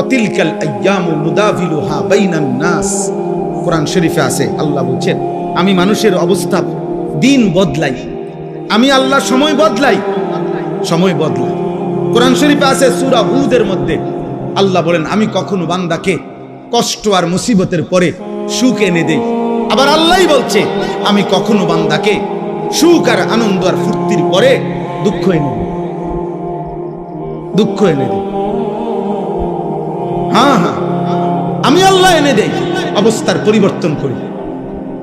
অতিলকাল আইয়ামু মুদাভিলুহা বাইনান নাস। কোরআন শরীফে আছে, আল্লাহ বলছেন আমি মানুষের অবস্থা দিন বদলাই, আমি আল্লাহ সময় বদলাই, সময় বদলাই। কোরআন শরীফে আছে সূরা হুদের মধ্যে আল্লাহ বলেন আমি কখনো বান্দাকে কষ্ট আর মুসিবতের পরে সুখ এনে দেই। আবার আল্লাহই বলছে আমি কখনো বান্দাকে সুখ আর আনন্দ আর ফুর্তির পরে দুঃখ এনে দেই, দুঃখ এনে দেই। হ্যাঁ হ্যাঁ, আমি আল্লাহ এনে দেই, অবস্থার পরিবর্তন করি।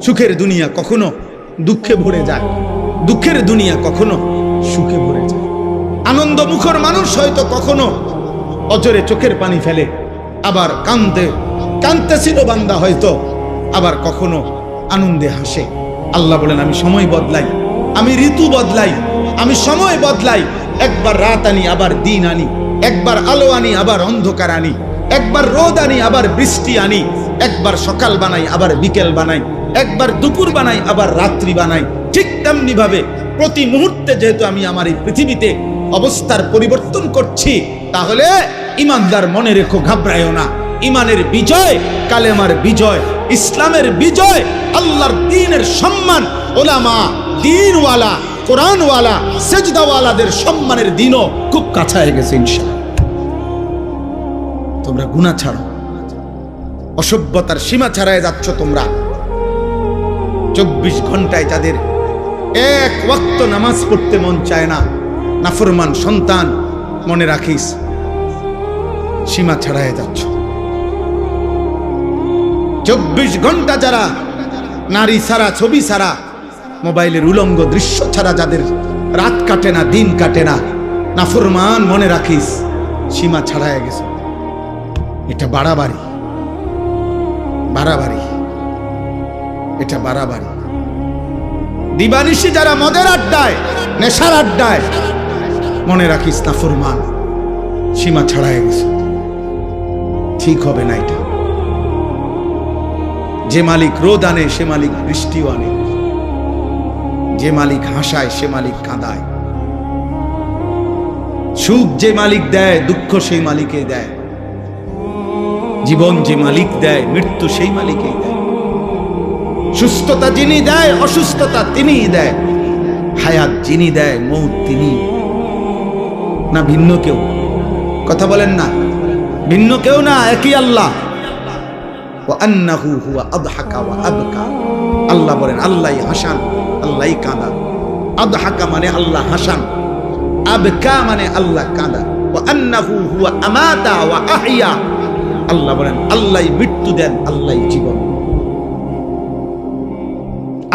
সুখের দুনিয়া কখনো দুঃখে ভরে যায়, দুঃখের দুনিয়া কখনো সুখে ভরে যায়। আনন্দ মুখর মানুষ হয়তো কখনো অজরে চোখের পানি ফেলে, আবার কাঁদতেছিল বান্দা হয়তো, আবার কখনো আনন্দে হাসে। আল্লাহ বলেন আমি সময় বদলাই, আমি ঋতু বদলাই, আমি সময় বদলাই। একবার রাত আনি আবার দিন আনি, একবার আলো আনি আবার অন্ধকার আনি, একবার রোদ আনি আবার বৃষ্টি আনি, একবার সকাল বানাই আবার বিকেল বানাই, একবার দুপুর বানাই আবার রাত্রি বানাই। ঠিক তেমনি ভাবে প্রতি মুহূর্তে যেহেতু আমি আমার এই পৃথিবীতে অবস্থার পরিবর্তন করছি, তাহলে ইমানদার মনে রেখো, ঘাবড়ায়ও না। ইমানের বিজয়, কালেমার বিজয়, ইসলামের বিজয়, আল্লাহর দ্বীনের সম্মান, ওলামা, দ্বীনওয়ালা, কোরআনওয়ালা, সেজদাওয়ালাদের সম্মানের দিনও খুব কাছায় গেছে ইনশাআল্লাহ। তোমরা গুনাহ ছাড়ো, অসভ্যতার সীমা ছাড়ায় যাচ্ছ তোমরা। 24 ঘন্টায় যাদের এক ওয়াক্ত নামাজ পড়তে মন চায় না, নাফরমান সন্তান, মনে রাখিস সীমা ছাড়ায় যাচ্ছ। 24 ঘন্টা যারা নারী ছাড়া, ছবি ছাড়া, মোবাইলের উলঙ্গ দৃশ্য ছাড়া যাদের রাত কাটে না, দিন কাটে না, নাফরমান, মনে রাখিস সীমা ছাড়ায় গেছে। এটা বাড়াবাড়ি, বাড়াবাড়ি, এটা বাড়াবাড়ি। দিবানিশি যারা মদের আড্ডায়, নেশার আড্ডায়, মনে রাখিস নাফরমান, সীমা ছাড়ায় গেছে। ঠিক হবে না এটা। যে মালিক রোদ আনে সে মালিক বৃষ্টিও আনে, যে মালিক হাসায় সে মালিক কাঁদায়, সুখ যে মালিক দেয় দুঃখ সেই মালিকই দেয়, জীবন যে মালিক দেয় মৃত্যু সেই মালিকই দেয়, সুস্থতা যিনি দেয় অসুস্থতা তিনিই দেয়, হায়াত যিনি দেয় মৌত তিনি। না ভিন্ন কেউ? কথা বলেন না, ভিন্ন কেউ না, একই আল্লাহ। আল্লাহ বলেন আল্লাহই হাসান, আল্লাহই কাঁদা। আদহাকা মানে আল্লাহ হাসান, আবকা মানে আল্লাহ কাঁদা। আল্লাহ বলেন আল্লাহই মৃত্যু দেন, আল্লাহই জীবন,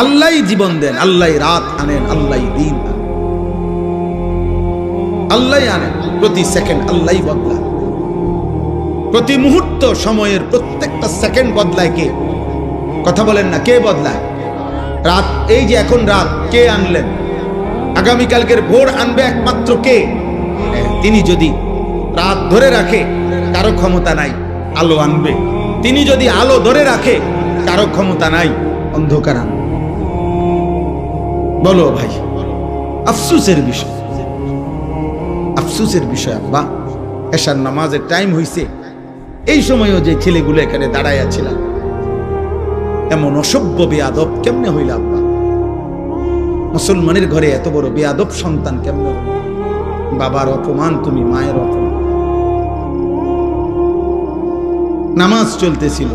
আল্লাহই জীবন দেন, আল্লাহই রাত আনেন, আল্লাহই দিন আনেন, আল্লাহই আনেন। প্রতি সেকেন্ড আল্লাহই বদলায়, প্রতি মুহূর্ত সময়ের প্রত্যেকটা সেকেন্ড বদলায় কে? কথা বলেন না, কে বদলায়? রাত, এই যে এখন রাত, কে আনলেন? আগামীকালকের ভোর আনবে একমাত্র কে? তিনি যদি রাত ধরে রাখে কারো ক্ষমতা নাই আলো আনবে, তিনি যদি আলো ধরে রাখে কারো ক্ষমতা নাই অন্ধকার আনবে। বলো ভাই, আফসোসের বিষয়, আফসোসের বিষয়। আব্বা এশার নামাজের টাইম হইছে, এই সময়ও যে ছেলেগুলো এখানে দাঁড়াইয়া ছিল, এমন অসভ্য বেয়াদব কেমনে হইল আব্বা? মুসলমানের ঘরে এত বড় বেয়াদব সন্তান কেমনে? বাবার অপমান তুমি, মায়ের অপমান। নামাজ চলতেছিল,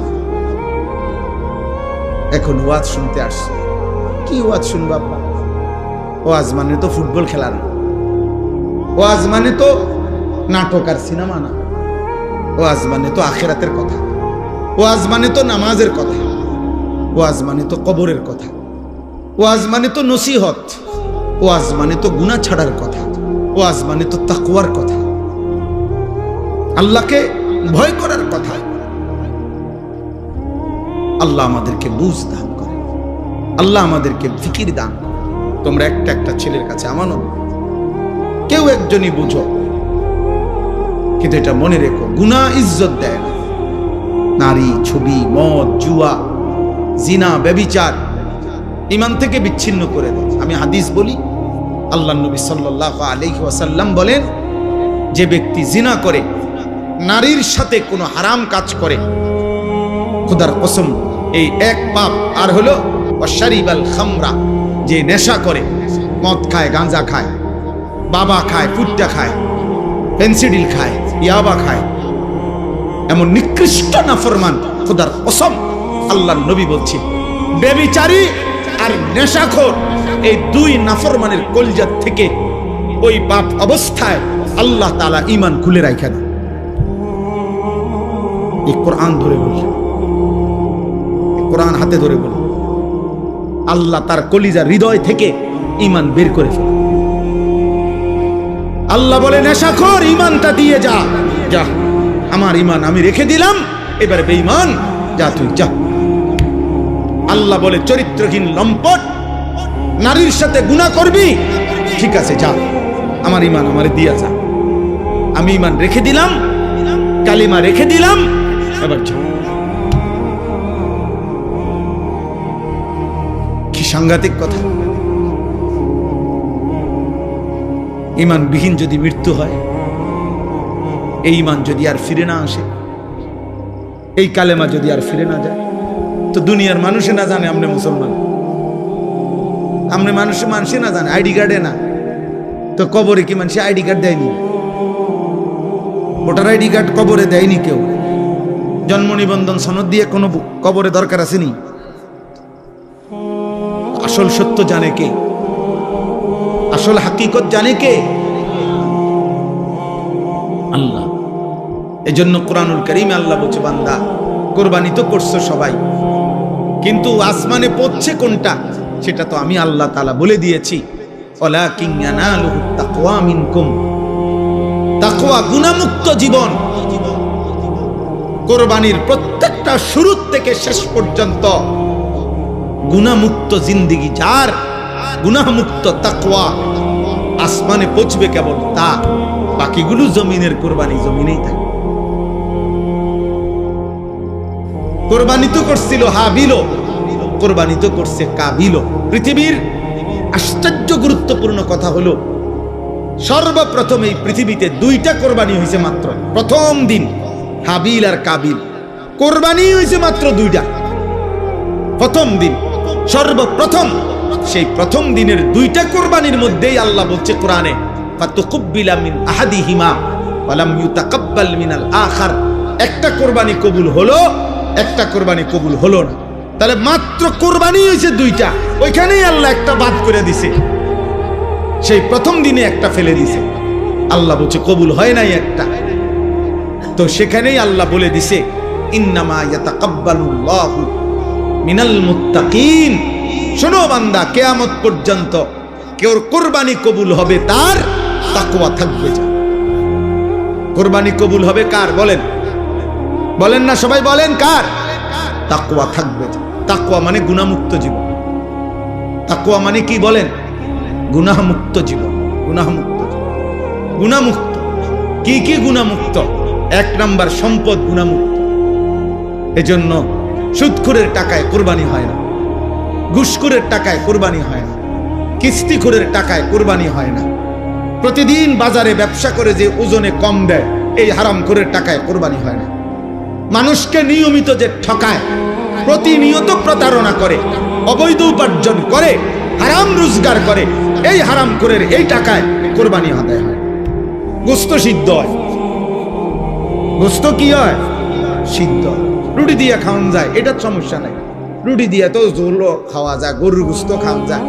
এখন ওয়াজ শুনতে আসছে। কি ওয়াজ শুনবো আব্বা? ওয়াজ মানে তো ফুটবল খেলা না, ওয়াজ মানে তো নাটক আর সিনেমা না, ওয়াজ মানে তো আখিরাতের কথা, ওয়াজ মানে তো নামাজের কথা, ওয়াজ মানে তো কবরের কথা, ওয়াজ মানে তো নসিহত, ওয়াজ মানে তো গুনাহ ছাড়ার কথা, ওয়াজ মানে তো তাকওয়ার কথা, আল্লাহকে ভয় করার কথা। আল্লাহ আমাদেরকে বুঝ দান করে, আল্লাহ আমাদেরকে ফিকির দান করে। তোমরা একটা একটা ছেলের কাছে আমানত, কেউ একজনই বুঝো, কিন্তু এটা মনে রেখো, গুনাহ ইজ্জত দেয় না। নারী, ছবি, মদ, জুয়া, জিনা, ব্যভিচার ঈমান থেকে বিচ্ছিন্ন করে দেয়। আমি হাদিস বলি, আল্লাহর নবী সাল্লাল্লাহু আলাইহি ওয়াসাল্লাম বলেন, যে ব্যক্তি জিনা করে নারীর সাথে কোনো হারাম কাজ করে, খোদার কসম এই এক পাপ। আর হলো ওয়াশারিবাল খামরা, যে নেশা করে, মদ খায়, গাঁজা খায়, বাবা খায়, ফুট্টা খায়, পেন্সিডিল খায়, ইয়াবা খায়, এমন নিকৃষ্ট নাফরমান, খোদার কসম আল্লাহর নবী বলছে ব্যভিচারী আর নেশাখোর, এই দুই নাফরমানের কলজাত থেকে ওই পাপ অবস্থায় আল্লাহ তাআলা ঈমান খুলে রাখেন। এই কোরআন ধরে বলি, কোরআন হাতে ধরে বলি, আল্লাহ তার কলিজার হৃদয় থেকে ঈমান বের করে ফেলে। আল্লাহ বলে নেশাখোর ঈমানটা দিয়ে যা, যা আমার ঈমান আমি রেখে দিলাম, এবারে বেঈমান যা তুই যা। আল্লাহ বলে চরিত্রহীন লম্পট নারীর সাথে গুনাহ করবি, ঠিক আছে যা, আমার ঈমান আমারে দিয়া যা, আমি ঈমান রেখে দিলাম, কালিমা রেখে দিলাম, এবার যা। কি সাংঘাতিক কথা! ঈমানবিহীন যদি মৃত্যু হয়, এই ঈমান যদি আর ফিরে না আসে, এই কালেমা যদি আর ফিরে না যায়, তো দুনিয়ার মানুষে না জানে আমরা মুসলমান, আমরা মানুষে না জানে, আইডি কার্ডে না, তো কবরে কি মানুষ আইডি কার্ড দেয়নি? ভোটার আইডি কার্ড কবরে দেয়নি কেউ, জন্ম নিবন্ধন সনদ দিয়ে কোনো কবরে দরকার আসেনি। আসল সত্য জানে কে? আসল হাকিকত জানে কে? আল্লাহ। এজন্য কোরআনুল কারীমে আল্লাহ বলছে, বান্দা কোরবানি তো করছো সবাই, কিন্তু আসমানে পৌঁছছে কোনটা সেটা তো আমি আল্লাহ তাআলা বলে দিয়েছি। ওয়ালাকিন ইয়ানালুহুত তাকওয়া মিনকুম, তাকওয়া গুনাহমুক্ত জীবন। কোরবানির প্রত্যেকটা শুরু থেকে শেষ পর্যন্ত গুনাহমুক্ত জিন্দেগি যার, গুনাহমুক্ত তাকওয়া, আসমানে পৌঁছবে কেবল তা, বাকিগুলো জমিনের কোরবানি জমিনেই থাকে। কোরবানি তো করছিল হাবিল, কোরবানি তো করছে কাবিল। পৃথিবীর আশ্চর্য গুরুত্বপূর্ণ কথা হলো, সর্বপ্রথম এই পৃথিবীতে দুইটা কোরবানি হয়েছে মাত্র, প্রথম দিন হাবিল আর কাবিল, কোরবানি হয়েছে মাত্র দুইটা, প্রথম দিন সর্বপ্রথম। সেই প্রথম দিনের দুইটা কোরবানির মধ্যেই আল্লাহ বলছে কোরআনে, ফাতুকুব্বিলা মিন আহাদিহিমা ওয়ালাম ইউতাকাব্বাল মিনাল আখার। একটা কোরবানি কবুল হলো, একটা কোরবানি কবুল হলো না। তাহলে মাত্র কোরবানি হয়েছে দুইটা, ওইখানেই আল্লাহ একটা বাদ করে দিছে, সেই প্রথম দিনে একটা ফেলে দিছে। আল্লাহ বলছে কবুল হয় নাই একটা, তো সেখানেই আল্লাহ বলে দিছে ইন্নামা ইয়াতাকাব্বালুল্লাহু মিনাল মুত্তাকিন। শোনো বান্দা, কিয়ামত পর্যন্ত কেউ কোরবানি কবুল হবে তার তাকওয়া থাকবে। যা কোরবানি কবুল হবে কার বলেন? বলেন না সবাই, বলেন কার? তাকওয়া থাকবে। তাকওয়া মানে গুনাহমুক্ত জীবন। তাকওয়া মানে কি বলেন? গুনাহমুক্ত জীবন। গুনাহমুক্ত জীবন, গুনাহমুক্ত। কি কি গুনাহমুক্ত? এক নাম্বার সম্পদ গুনাহমুক্ত। এজন্য সুদখোরের টাকায় কোরবানি হয় না, ঘুষখোরের টাকায় কোরবানি হয় না, কিস্তিখোরের টাকায় কোরবানি হয় না, প্রতিদিন বাজারে ব্যবসা করে যে ওজনে কম দেয় এই হারামখোরের টাকায় কোরবানি হয় না, মানুষকে নিয়মিত যে ঠকায়, প্রতিনিয়ত প্রতারণা করে, অবৈধ উপার্জন করে, হারাম রোজগার করে, এই হারামখোরের এই টাকায় কোরবানি আদায় হয়। গোস্ত সিদ্ধ হয়, গোস্ত কি হয়? সিদ্ধ। রুটি দিয়ে খাওয়ান যায়, এটার সমস্যা নাই, রুটি দিয়ে তো ঝোলও খাওয়া যায়, গরুর গোস্ত খাওয়া যায়,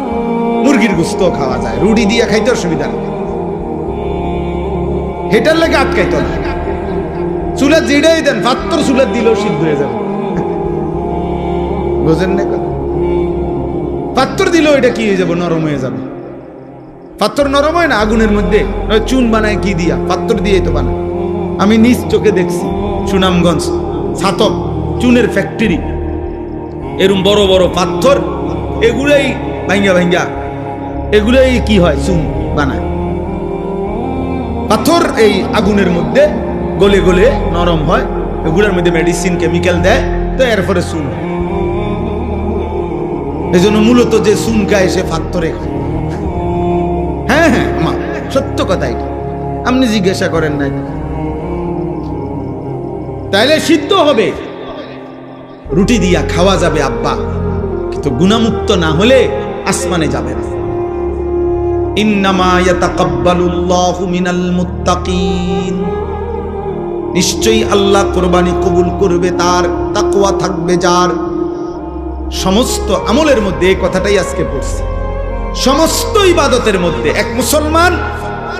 মুরগির গোস্ত খাওয়া যায়, রুটি দিয়ে খাইতে অসুবিধা নেই, হেটার লেগে আটকাইতো না। চুলা যেটাই দেন, পাত্তর চুলা দিলেও সিদ্ধ হয়ে যাবে, বোঝেন না? পাত্তর দিলেও এটা কি হয়ে যাবে? নরম হয়ে যাবে। পাত্তর নরম হয় না আগুনের মধ্যে, চুন বানায় কি দিয়া? পাত্তর দিয়ে তো বানায়। আমি নিজ চোখে দেখছি, সুনামগঞ্জ ছাতক চুনের ফ্যাক্টরি, এরম বড় বড় পাথর, এগুলাই ভাঙ্গা ভাঙ্গা, এগুলাই কি হয়? চুন বানায়। পাথর এই আগুনের মধ্যে গলে গলে নরম হয়, এগুলোর মধ্যে মেডিসিন কেমিক্যাল দেয়, তো এরপরে চুন। এই জন্য মূলত যে চুন খায় সে পাথরে খায়। হ্যাঁ হ্যাঁ, সত্য কথা এটা, আপনি জিজ্ঞাসা করেন না। তাইলে সিদ্ধ হবে, রুটি দিয়া খাওয়া যাবে আব্বা, কিন্তু গুনাহমুক্ত না হলে আসমানে যাবে না। ইন্নামা ইয়াতাকাব্বালুল্লাহু মিনাল মুত্তাকিন, নিশ্চয়ই আল্লাহ কুরবানি কবুল করবে তার, তাকওয়া থাকবে যার। সমস্ত আমলের মধ্যে এই কথাটাই আজকে পড়ছি, সমস্ত ইবাদতের মধ্যে এক মুসলমান,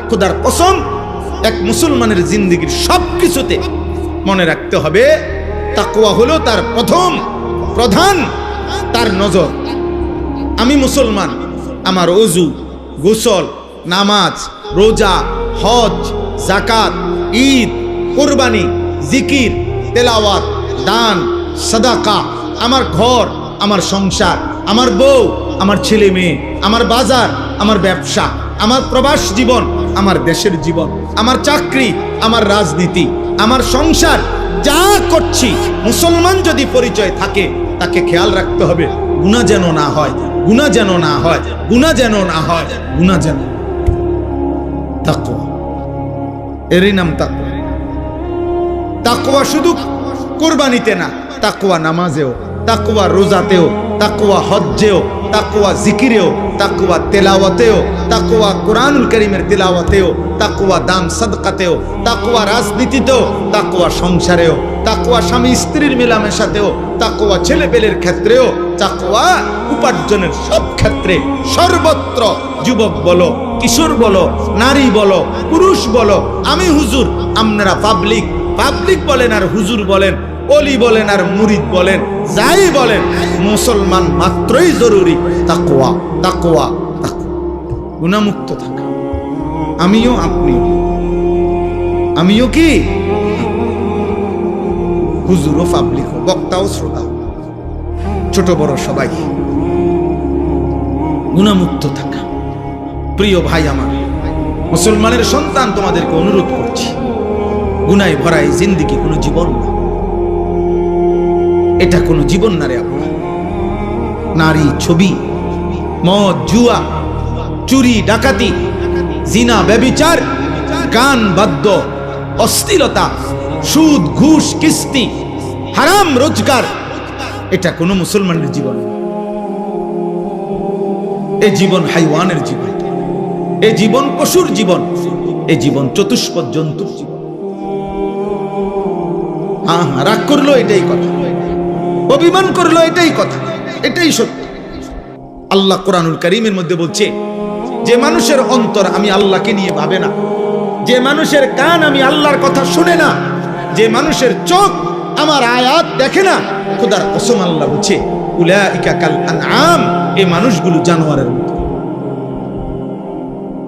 খোদার কসম, এক মুসলমানের জিন্দেগীর সবকিছুতে মনে রাখতে হবে তাকওয়া হলো তার প্রধান তার নজর। আমি মুসলমান, আমার ওযু, গোসল, নামাজ, রোজা, হজ, যাকাত, ঈদ, কুরবানি, জিকির, তেলাওয়াত, দান, সাদাকা, আমার ঘর, আমার সংসার, আমার বউ, আমার ছেলে মেয়ে, আমার বাজার, আমার ব্যবসা, আমার প্রবাস জীবন, আমার দেশের জীবন, আমার চাকরি, আমার রাজনীতি, আমার সংসার, যা করছি মুসলমান যদি পরিচয় থাকে তাকে খেয়াল রাখতে হবে গুনাহ যেন না হয়, গুনাহ যেন না হয়, গুনাহ যেন না হয়, গুনাহ যেন। তাকওয়া, এরই নাম তাকওয়া। তাকওয়া শুধু কুরবানিতে না, তাকওয়া নামাজেও, তাকওয়া রোজাতেও, তাকওয়া হজ্জেও, তাকওয়া জিকিরেও, তাকওয়া তেলাওয়াতেও, তাকওয়া কোরআনুল কারীমের তেলাওয়াতেও, তাকওয়া দান সাদকাতেও, তাকওয়া রাজনীতিতেও, তাকওয়া সংসারেও, তাকওয়া স্বামী স্ত্রীর মেলামেশাতেও, তাকওয়া ছেলেপেলের ক্ষেত্রেও, তাকওয়া উপার্জনের সব ক্ষেত্রে, সর্বত্র। যুবক বলো, কিশোর বলো, নারী বলো, পুরুষ বলো, আমি হুজুর, আপনারা পাবলিক বলেন আর হুজুর বলেন, ওলি বলেন আর মুরিদ বলেন, যাই বলেন, মুসলমান মাত্রই জরুরি তাকওয়া, তাকওয়া, তাকওয়া, গুনাহমুক্ত থাকা। আমিও, আপনিও, আমিও কি হুজুরও, পাবলিকও, বক্তাও, শ্রোতাও, ছোট বড় সবাই গুনাহমুক্ত থাকা। প্রিয় ভাই আমার, মুসলমানের সন্তান, তোমাদেরকে অনুরোধ করছি, গুনাহে ভরা এই জিন্দেগি কোনো জীবন না, এটা কোনো জীবন না রে আব্বা। নারী, ছবি, মদ, জুয়া, চুরি, ডাকাতি, জিনা, ব্যভিচার, গান, বাদ্য, অশ্লীলতা, সুদ, ঘুষ, কিস্তি, হারাম রোজগার, এটা কোনো মুসলমানের জীবন না। এ জীবন হাইওয়ানের জীবন, এ জীবন পশুর জীবন, এ জীবন চতুষ্পদ জন্তুর জীবন। হ্যাঁ, রাগ করলো এটাই কথা, অভিমান করলো এটাই কথা, এটাই সত্য। আল্লাহ কোরআনুল কারীমের মধ্যে বলছে, যে মানুষের অন্তর আমি আল্লাহকে নিয়ে ভাবে না, যে মানুষের কান আমি আল্লাহর কথা শুনে না, যে মানুষের চোখ আমার আয়াত দেখে না, খোদার কসম আল্লাহ বলছে উলাইকা কাল আনআম, এই মানুষগুলো জানোয়ারের মতো।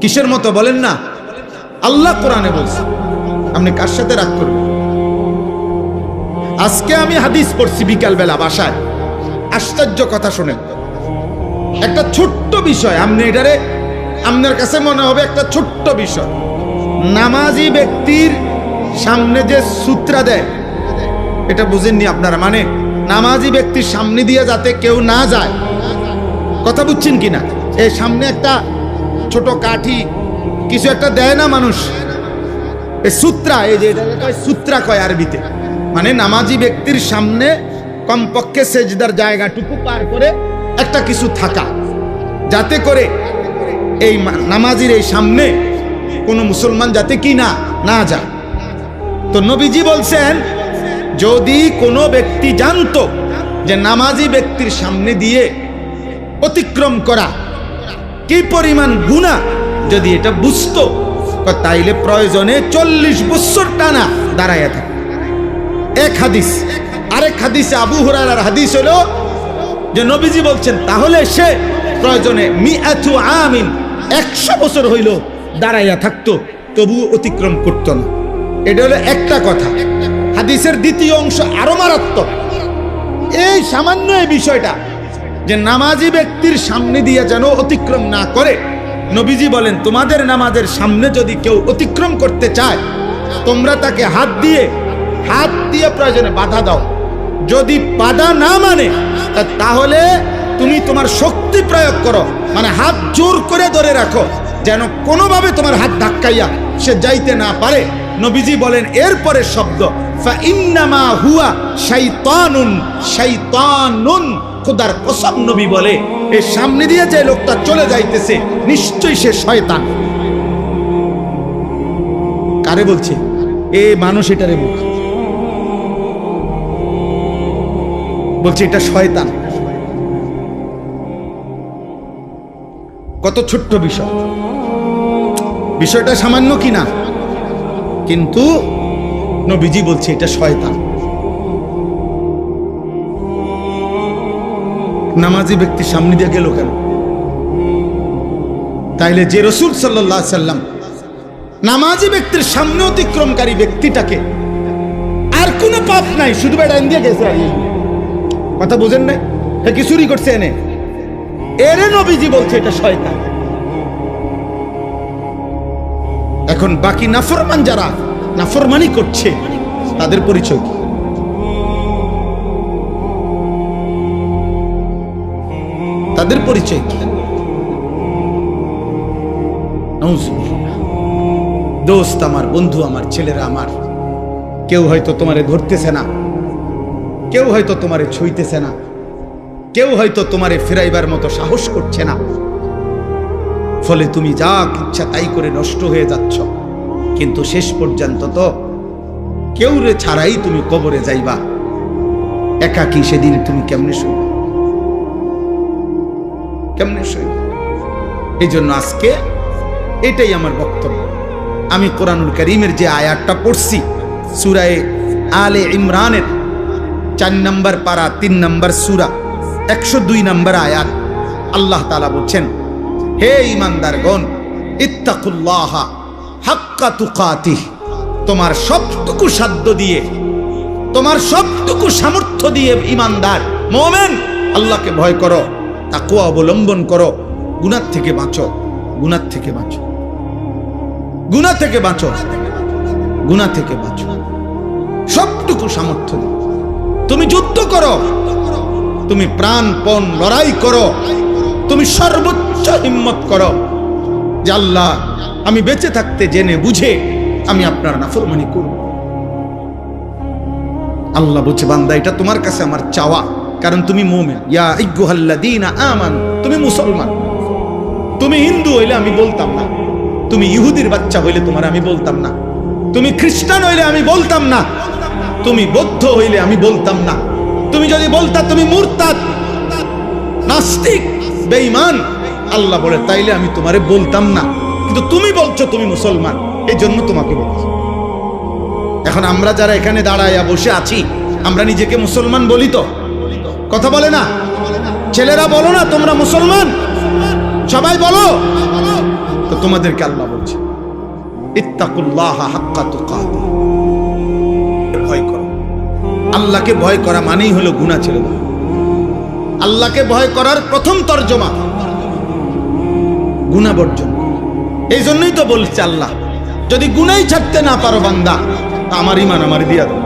কিসের মতো বলেন না? আল্লাহ কোরআনে বলছে। আপনি কার সাথে রাগ করবেন? আজকে আমি হাদিস পড়ছি বিকাল বেলা বাসায়, আশ্চর্য কথা শুনেন। একটা ছোট্ট বিষয়, আপনি এটারে আপনার কাছে মনে হবে একটা ছোট্ট বিষয়। নামাজি ব্যক্তির সামনে যে সূত্রা দেয়, এটা বুঝেননি আপনারা? মানে নামাজি ব্যক্তির সামনে দিয়ে যাতে কেউ না যায়, কথা বুঝছেন কিনা? এই সামনে একটা ছোট কাঠি কিছু একটা দেয় না মানুষ, এই সূত্রা, এই যে সূত্রা কয় আরবিতে, মানে নামাজি ব্যক্তির সামনে কমপক্ষে সেজদার জায়গাটুকু পার করে একটা কিছু থাকা, যাতে করে এই নামাজির এই সামনে কোনো মুসলমান যাতে কি না যায়। তো নবীজি বলছেন, যদি কোনো ব্যক্তি জানতো যে নামাজি ব্যক্তির সামনে দিয়ে অতিক্রম করা কি পরিমাণ গুনাহ, যদি এটা বুঝতো, তাইলে প্রয়োজনে 40 বছর টানা দাঁড়াইয়া থাকে। এক হাদিস। আরেক হাদিসে আবু হুরায়রার হাদিস হলো যে নবীজি বলছেন, তাহলে সে প্রয়োজনে 100 বছর হইল দাঁড়াইয়া থাকতো, তবু অতিক্রম করতো না। এটা হলো একটা কথা। হাদিসের দ্বিতীয় অংশ আরো মারাত্মক। এই সামান্য এই বিষয়টা যে নামাজি ব্যক্তির সামনে দিয়ে যেন অতিক্রম না করে, নবীজি বলেন, তোমাদের নামাজের সামনে যদি কেউ অতিক্রম করতে চায়, তোমরা তাকে হাত দিয়ে প্রয়োজনে বাধা দাও। যদি বাধা না মানে, তাহলে তুমি তোমার শক্তি প্রয়োগ করো, মানে হাত জোর করে ধরে রাখো, যেন কোনোভাবে তোমার হাত ধাক্কাইয়া সে যাইতে না পারে। নবীজি বলেন, এরপরে শব্দ ফাইন্নামা হুয়া শাইতানুন শাইতানুন। খোদার কসম নবী বলে, এর সামনে দিয়ে যে লোকটা চলে যাইতেছে নিশ্চয়ই সে শয়তান। কারে বলছে? এ মানুষ এটারে বলছে এটা শয়তান। কত ছোট্ট বিষয়, বিষয়টা সামান্য কিনা, কিন্তু নবীজি বলছে এটা শয়তান। নামাজি ব্যক্তি সামনে দিয়ে গেল কেন? তাইলে যে রাসূল সাল্লাল্লাহু আলাইহি সাল্লাম নামাজি ব্যক্তির সামনে অতিক্রমকারী ব্যক্তিটাকে আর কোনো পাপ নাই, শুধু বেড়ান দিয়ে গেছে। কথা বোঝেন নাই? কি চুরি করছে এনে, এরে নবীজি বলছে এটা শয়তান। এখন বাকি নাফরমান যারা নাফরমানি করছে তাদের পরিচয় কি? তাদের পরিচয় কি? দোস্ত আমার, বন্ধু আমার, ছেলেরা আমার, কেউ হয়তো তোমারে ধরতেছে না, কেউ হয়তো তোমারে ছুঁইতেছে না, কেউ হয়তো তোমারে ফিরাইবার মতো সাহস করছে না, ফলে তুমি যা ইচ্ছা তাই করে নষ্ট হয়ে যাচ্ছ। কিন্তু শেষ পর্যন্ত তো কেউ রে ছাড়াই তুমি কবরে যাইবা। একাকী সেদিন তুমি কেমনে শুইবা? কেমনে শুইবা? এই জন্য আজকে এটাই আমার বক্তব্য। আমি কোরআনুল কারীমের যে আয়াতটা পড়ছি সূরা আলে ইমরানের 4 নম্বর পারা 3 নম্বর সূরা 102 নম্বর আয়াত, আল্লাহ তাআলা বলছেন, হে ঈমানদারগণ, ইত্তাকুল্লাহা হাক্কা তুকাতিহ, তোমার সবটুকু সাধ্য দিয়ে, তোমার সবটুকু সামর্থ্য দিয়ে ঈমানদার মুমিন আল্লাহকে ভয় করো, তাকওয়া অবলম্বন করো, গুনাহ থেকে বাঁচো, গুনাহ থেকে বাঁচো, গুনাহ থেকে বাঁচো, গুনাহ থেকে বাঁচো। সবটুকু সামর্থ্য দিয়ে তুমি যুদ্ধ করো, তুমি প্রাণপণ লড়াই করো, তুমি সর্বোচ্চ হিম্মত করো যে আল্লাহ আমি বেঁচে থাকতে জেনে বুঝে আমি আপনার নাফরমানি করব। আল্লাহ বলছে, বান্দা এটা তোমার কাছে আমার চাওয়া, কারণ তুমি মুমিন। ইয়া আইয়ুহাল্লাযীনা আমানু, তুমি মুসলমান। তুমি হিন্দু হইলে আমি বলতাম না, তুমি ইহুদির বাচ্চা হইলে তোমার আমি বলতাম না, তুমি খ্রিস্টান হইলে আমি বলতাম না, তুমি বৌদ্ধ হইলে আমি বলতাম না, তুমি যদি বলতা তুমি মুরতাদ, নাস্তিক, বেঈমান, আল্লাহ বলে তাইলে আমি তোমারে বলতাম না, কিন্তু তুমি বলছো তুমি মুসলমান, এই জন্য তোমাকে বলছি। এখন আমরা যারা এখানে দাঁড়াইয়া বসে আছি, আমরা নিজেকে মুসলমান বলি তো? কথা বলে না? ছেলেরা বলো না তোমরা মুসলমান? সবাই বলো তো। তোমাদেরকে আল্লাহ বলছে ইত্তাকুল্লাহা হাক্কা তুকাতিহ, ভয় করো। আল্লাহকে ভয় করা মানেই হলো গুনাহ ছেড়ে দাও। আল্লাহকে ভয় করার প্রথম তর্জমা গুনাহ বর্জন। এই জন্যই তো বলছে আল্লাহ, যদি গুনাহই ছাড়তে না পারো বান্দা, আমার ঈমান আমার দিয়া দাও,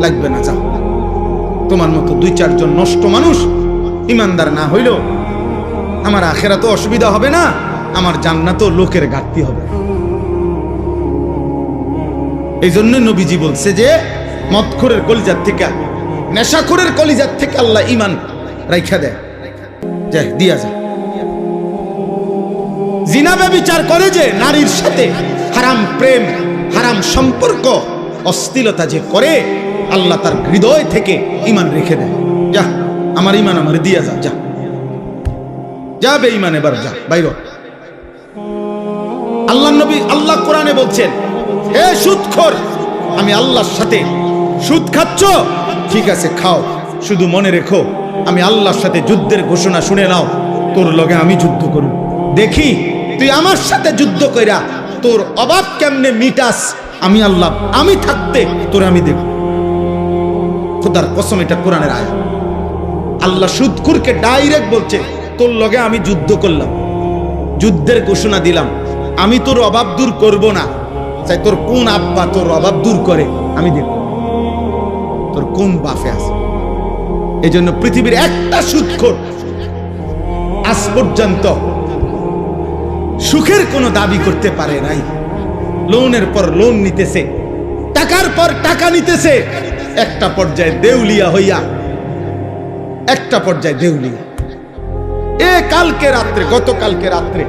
লাগবে না, যাও। তোমার মতো 2-4 জন নষ্ট মানুষ ঈমানদার না হইলেও আমার আখিরাতে অসুবিধা হবে না, আমার জান্নাতেও লোকের ঘাটতি হবে। এই জন্য নবীজি বলছে যে মদখোরের কলিজার থেকে, নেশাখোরের কলিজার থেকে আল্লাহ ঈমান রাইখা দেয়, যায় দিয়া যায়। জিনা ব্যভিচার করে যে নারীর সাথে, হারাম প্রেম, হারাম সম্পর্ক, অশ্লীলতা যে করে, আল্লাহ তার হৃদয় থেকে ঈমান রেখে দেয়। যা, আমার ঈমান আমার দিয়া যা, যা যা বেঈমান, এবার যা বাইরে। আল্লাহ নবী, আল্লাহ কোরআনে বলছেন, হে সুদখোর, আমি আল্লাহর সাথে সুদ খাচ্ছ, ঠিক আছে খাও, শুধু মনে রেখো আমি আল্লাহর সাথে যুদ্ধের ঘোষণা শুনে নাও, তোর লগে আমি যুদ্ধ করব, দেখি তুই আমার সাথে যুদ্ধ কইরা তোর অভাব কেমনে মিটাস। আমি আল্লাহ, আমি থাকতে তোর আমি দেখব। খোদার কসম, এটা কোরআনের আয়াত। আল্লাহ সুদখোরকে ডাইরেক্ট বলছে, তোর লগে আমি যুদ্ধ করলাম, যুদ্ধের ঘোষণা দিলাম, আমি তোর অভাব দূর করব না, চাই তোর কোন আব্বা তোর অভাব দূর করে আমি দেখব, তোর কোন বাপে আছে। এই জন্য পৃথিবীর একটা সুদখোর আজ পর্যন্ত সুখের কোনো দাবি করতে পারে নাই। লোনের পর লোন নিতেছে, টাকার পর টাকা নিতেছে, একটা পর্যায়ে দেউলিয়া হইয়া, একটা পর্যায়ে দেউলিয়া। কালকে রাত্রে, গতকালকে রাত্রে,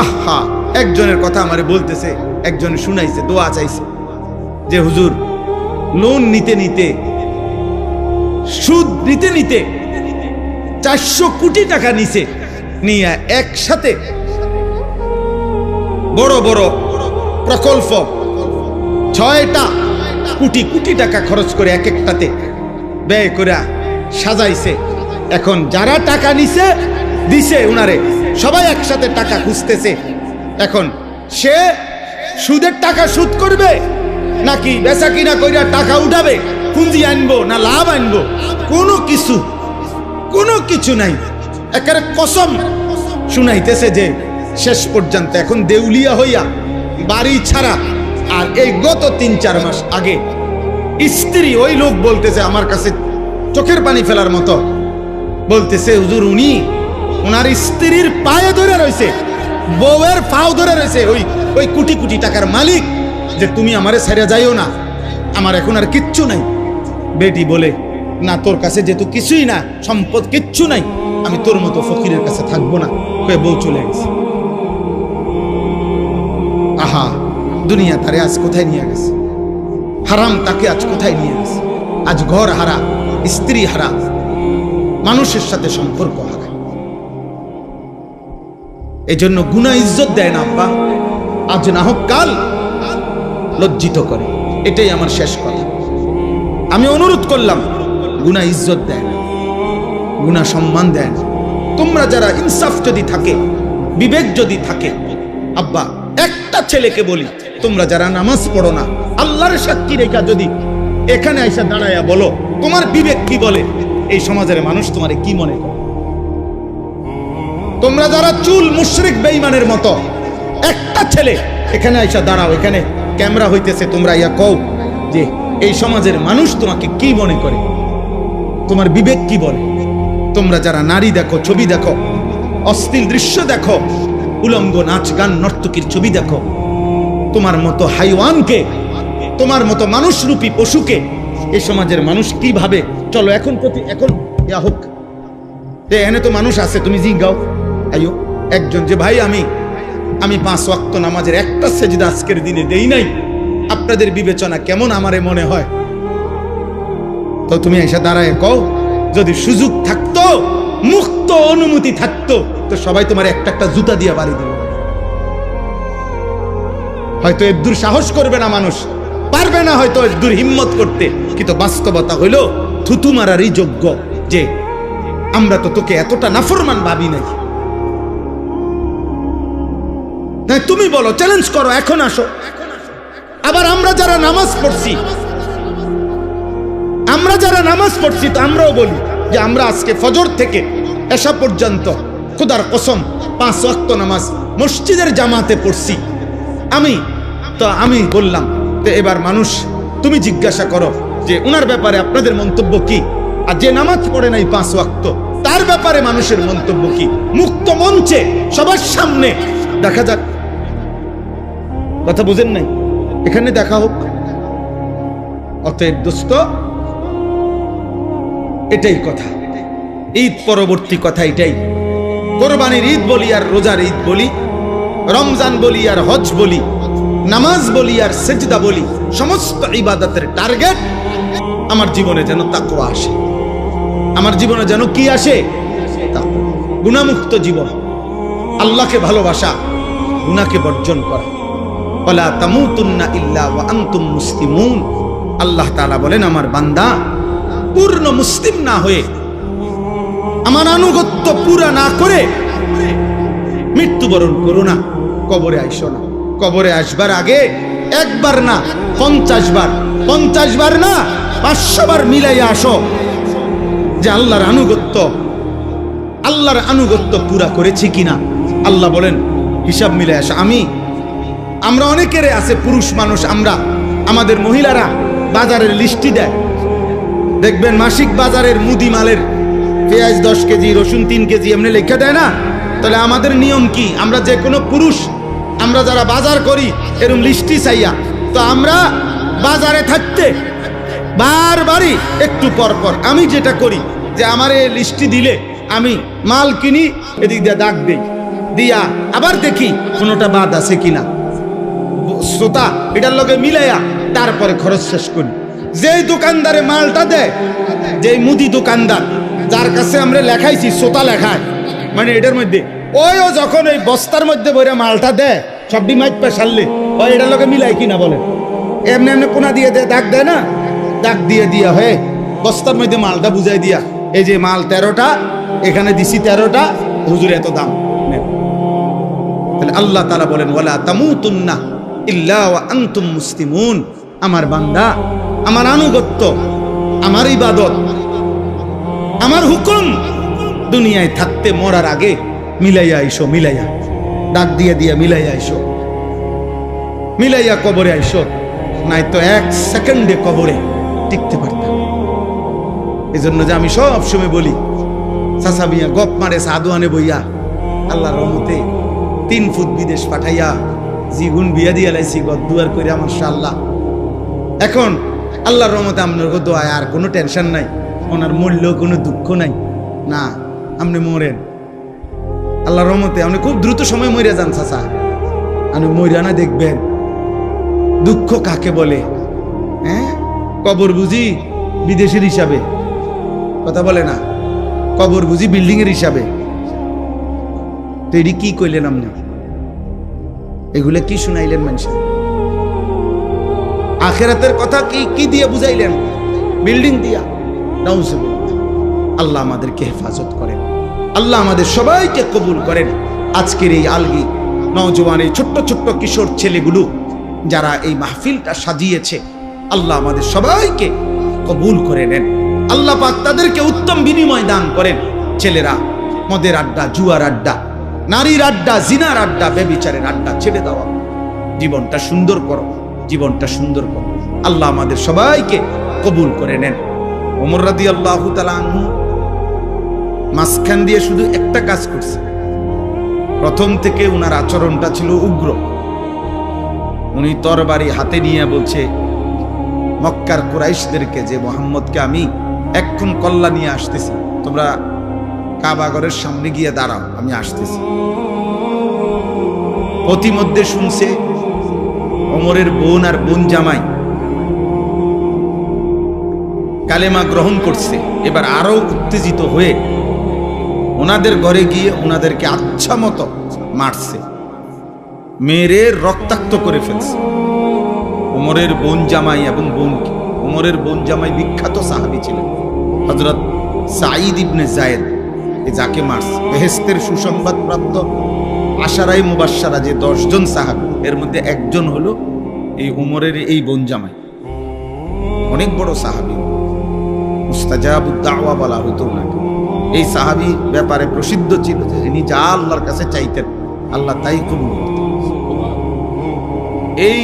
আহা, একজনের কথা আমারে বলতেছে, একজন শুনাইছে, দোয়া চাইছে যে হুজুর, লোন নিতে নিতে, সুদ নিতে নিতে 400 কোটি টাকা নিছে, নিয়ে একসাথে বড় বড় প্রকল্প 6টা কোটি কোটি টাকা খরচ করে এক একটাতে ব্যয় করে সাজাইছে। এখন যারা টাকা নিছে দিছে উনারে, সবাই একসাথে টাকা খুঁজতেছে। এখন সে সুদের টাকা সুদ করবে নাকি বেচা কিনা কইরা টাকা উঠাবে, পুঁজি আনবো না লাভ আনবো, কোনো কিছু নাই। একেবারে কসম শুনাইতেছে যে শেষ পর্যন্ত এখন দেউলিয়া হইয়া বাড়ি ছাড়া। আর এই গত 3-4 মাস আগে স্ত্রী, ওই লোক বলতেছে আমার কাছে চোখের পানি ফেলার মতো, বলতেছে হুজুর, উনি ওনার স্ত্রীর পায়ে ধরে রয়েছে, বউয়ের পাও ধরে রয়েছে ওই কোটি কোটি টাকার মালিক, যে তুমি আমারে ছেড়ে যাইও না, আমার এখন আর কিচ্ছু নাই। বেটি বলে, না তোর কাছে যেহেতু কিছুই না, সম্পদ কিচ্ছু নাই, আমি তোর মতো ফকিরের কাছে থাকবো না, কয়ে বউ চলে গেছে। আহা, দুনিয়া তারে আজ কোথায় নিয়ে গেছে, হারাম তাকে আজ কোথায় নিয়ে গেছে। আজ ঘর হারা, স্ত্রী হারা, মানুষের সাথে সম্পর্ক হারা। এই জন্য গুনাহ ইজ্জত দেয় না আব্বা, আজ না হোক কাল লজ্জিত করে। এটাই আমার শেষ কথা। আমি অনুরোধ করলাম, গুনাহ ইজ্জত দেয় না, গুনাহ সম্মান দেয় না। তোমরা যারা ইনসাফ যদি থাকে, বিবেক যদি থাকে, আব্বা একটা ছেলেকে বলি, তোমরা যারা নামাজ পড়ো না, আল্লাহর সাক্ষী রেখা যদি এখানে আইসা দাঁড়াইয়া বলো তোমার বিবেক কি বলে, এই সমাজের মানুষ তোমারে কি মনে করে? তোমরা যারা চুল মুশরিক বেঈমানের মতো, একটা ছেলে এখানে আইসা দাঁড়াও, এখানে ক্যামেরা হইতেছে, তোমরা ইয়া কও যে এই সমাজের মানুষ তোমাকে কি মনে করে, তোমার বিবেক কি বলে? তোমরা যারা নারী দেখো, ছবি দেখো, অশ্লীল দৃশ্য দেখো, উলঙ্গ নাচ গান নর্তকীর ছবি দেখো, তোমার মতো হাইওয়ানকে, তোমার মতো মানুষরূপী পশুকে এই সমাজের মানুষ কি ভাবে? চলো এখন ইয়া হোক, এখানে তো মানুষ আছে, তুমি জিগাও আইও একজন যে ভাই আমি 5 ওয়াক্ত নামাজের একটা সেজদা আজকের দিনে দেই নাই, আপনাদের বিবেচনা কেমন আমারে মনে হয়? তো তুমি এসে দাঁড়ায় কও, যদি সুযোগ থাকতো, মুক্ত অনুমতি থাকতো, তো সবাই তোমার একটা একটা জুতা দিয়ে বাড়ি দিল। হয়তো এদুর সাহস করবে না মানুষ, পারবে না হয়তো এদুর হিম্মত করতে, কিন্তু বাস্তবতা হইল থুতু মারারই যোগ্য যে আমরা তো তোকে এতটা নাফরমান ভাবি নাই। তুমি বলো, চ্যালেঞ্জ করো, এখন আসো। আবার আমরা যারা নামাজ পড়ছি, তো আমরাও বলি যে আমরা আজকে ফজর থেকে এশা পর্যন্ত খোদার কসম 5 ওয়াক্ত নামাজ মসজিদের জামাতে পড়ছি। আমি বললাম যে এবার মানুষ, তুমি জিজ্ঞাসা করো যে উনার ব্যাপারে আপনাদের মন্তব্য কি, আর যে নামাজ পড়ে নাই 5 ওয়াক্ত তার ব্যাপারে মানুষের মন্তব্য কি? মুক্ত মঞ্চে সবার সামনে দেখা যাক। কথা বুঝেন নাই? এখানে দেখা হোক। অতএব দোস্ত, এটাই কথা, ঈদ পরবর্তী কথা এটাই। কোরবানির ঈদ বলি আর রোজার ঈদ বলি, রমজান বলি আর হজ বলি, নামাজ বলি আর সেজদা বলি, সমস্ত ইবাদতের টার্গেট আমার জীবনে যেন তাকওয়া আসে। আমার জীবনে যেন কি আসে? গুনাহমুক্ত জীবন, আল্লাহকে ভালোবাসা, গুনাহকে বর্জন করা। ওয়ালা তামুতুন্না ইল্লা ওয়া আনতুম মুসলিমুন। আল্লাহ তাআলা বলেন, আমার বান্দা পূর্ণ মুসলিম না হয়ে, আমার আনুগত্য পুরা না করে মৃত্যুবরণ করো না, কবরে আইসো না। কবরে আসবার আগে একবার না 50 বার, 50 বার না 500 বার মিলাইয়া আসো যে আল্লাহর আনুগত্য পুরা করেছি কিনা। আল্লাহ বলেন হিসাব মিলে আসো। আমরা অনেকের আছে পুরুষ মানুষ, আমাদের মহিলারা বাজারের লিস্টি দেয়, দেখবেন মাসিক বাজারের মুদি মালের পেঁয়াজ 10 কেজি, রসুন 3 কেজি এমনি লেখা দেয় না? তাহলে আমাদের নিয়ম কি? আমরা যে কোনো পুরুষ, আমরা যারা বাজার করি এরকম লিস্টি চাইয়া তো আমরা বাজারে থাকতে বারবারই একটু পর পর আমি যেটা করি যে আমার এই লিস্টটি দিলে আমি মাল কিনি, এদিক দিয়ে দাগ দিই, দিয়া আবার দেখি কোনোটা বাদ আছে কিনা, শ্রোতা এটার লগে মিলাইয়া তারপরে খরচ শেষ করি। যেই দোকানদারে মালটা দেয়, যেই মুদি দোকানদার যার কাছে আমরা লেখাইছি শ্রোতা লেখায়, মানে এটার মধ্যে ওইও যখন ওই বস্তার মধ্যে বইরে মালটা দেয় সবটি মাইট পেশাললে ওই এটার লগে মিলাই কিনা বলে, এমনি এমনি কোনা দিয়ে দেয়, দাগ দেয় না, দাগ দিয়ে দিয়া হয়ে বস্তার মধ্যে মালটা বুঝাই দিয়া, এই যে মাল 13টা, এখানে দিছি 13টা, হুজুর এত দাম। তাহলে আল্লাহ তাআলা বলেন ওয়ালা তামুতুন্না ইল্লা ওয়া আনতুম মুসলিমুন, আমার বান্দা, আমার আনুগত্য, আমার ইবাদত, আমার হুকুম দুনিয়ায় থাকতে মরার আগে মিলাইয়া আইসো, মিলাইয়া ডাক দিয়ে দিয়া মিলাইয়া আইসো, মিলাইয়া কবরে আইসো, নাই তো 1 সেকেন্ডে কবরে টিকতে পারতাম। এই জন্য যে আমি সব সময় বলি, চাচা মিয়া গপ মারে সাদুয়ানে বইয়া আল্লাহর রহমতে 3 ফুট বিদেশ পাঠাইয়া জিগুন বিয়া দিয়া লাইছি গদ্দুয়ার করে মাশাআল্লাহ। এখন আল্লাহর রহমতে আপনার দোয়ায় আর কোনো টেনশন নাই, ওনার মরলেও কোনো দুঃখ নাই, না আপনি মরেন আল্লাহর রহমতে, আপনি খুব দ্রুত সময় মরে যান চাচা, আপনি মরিয়া না দেখবেন দুঃখ কাকে বলে। হ্যাঁ, কবর বুঝি বিদেশের হিসাবে, কথা বলে না, কবর বুঝি বিল্ডিং এর হিসাবে, তো এটি কি কইলেন আপনি, এগুলো কি শুনাইলেন মানুষের? আখেরাতের কথা কি কি দিয়ে বুঝাইলেন? বিল্ডিং দিয়া। নাউজুবিল্লাহ। আল্লাহ আমাদেরকে হেফাজত করেন, আল্লাহ আমাদের সবাইকে কবুল করেন। আজকের এই আলগি নওজোয়ান, এই ছোট্ট ছোট্ট কিশোর ছেলেগুলো যারা এই মাহফিলটা সাজিয়েছে, আল্লাহ আমাদের সবাইকে কবুল করে নেন। আল্লাহ পাক তাদেরকে উত্তম বিনিময় দান করেন। ছেলেরা মদের আড্ডা, জুয়ার আড্ডা, নারীর আড্ডা, জিনার আড্ডা, ব্যভিচারের আড্ডা ছেড়ে দেওয়া, জীবনটা সুন্দর করো, জীবনটা সুন্দর করো। আল্লাহ আমাদের সবাইকে কবুল করে নেন। ওমর রাদিয়াল্লাহু তাআলা আনহু মাঝখান দিয়ে শুধু একটা কাজ করছে, প্রথম থেকে উনার আচরণটা ছিল উগ্র। উনি তরবারি হাতে নিয়ে বলছে মক্কার কুরাইশদেরকে যে মুহাম্মদকে আমি এক্ষুন কল্লা নিয়ে আসতেছি, তোমরা কাবাগরের সামনে গিয়ে দাঁড়াও, আমি আসতেছি। প্রতিমধ্যে শুনছে ওমরের বোন আর বোন জামাই কালেমা গ্রহণ করছে। এবার আরো উত্তেজিত হয়ে ওনাদের ঘরে গিয়ে ওনাদেরকে আচ্ছা মতো মারছে, মেরে রক্তাক্ত করে ফেলছে। ওমরের বোন জামাই এবং বোনকে, ওমরের বোন জামাই বিখ্যাত সাহাবী ছিলেন হযরত সাঈদ ইবনে যায়েদ, যাকে মারছে বেহেশতের সুসংবাদ প্রাপ্ত আশারাই মুবাশশারা যে 10 জন সাহাবী, এর মধ্যে একজন হলো এই ওমরের এই বোন জামাই। অনেক বড় সাহাবী, মুস্তাজাবুদ দাওয়া বলা হতো ওনাকে। এই সাহাবী ব্যাপারে প্রসিদ্ধ ছিল যে ইনি যা আল্লাহর কাছে চাইতেন আল্লাহ তাই কবুল করতেন। এই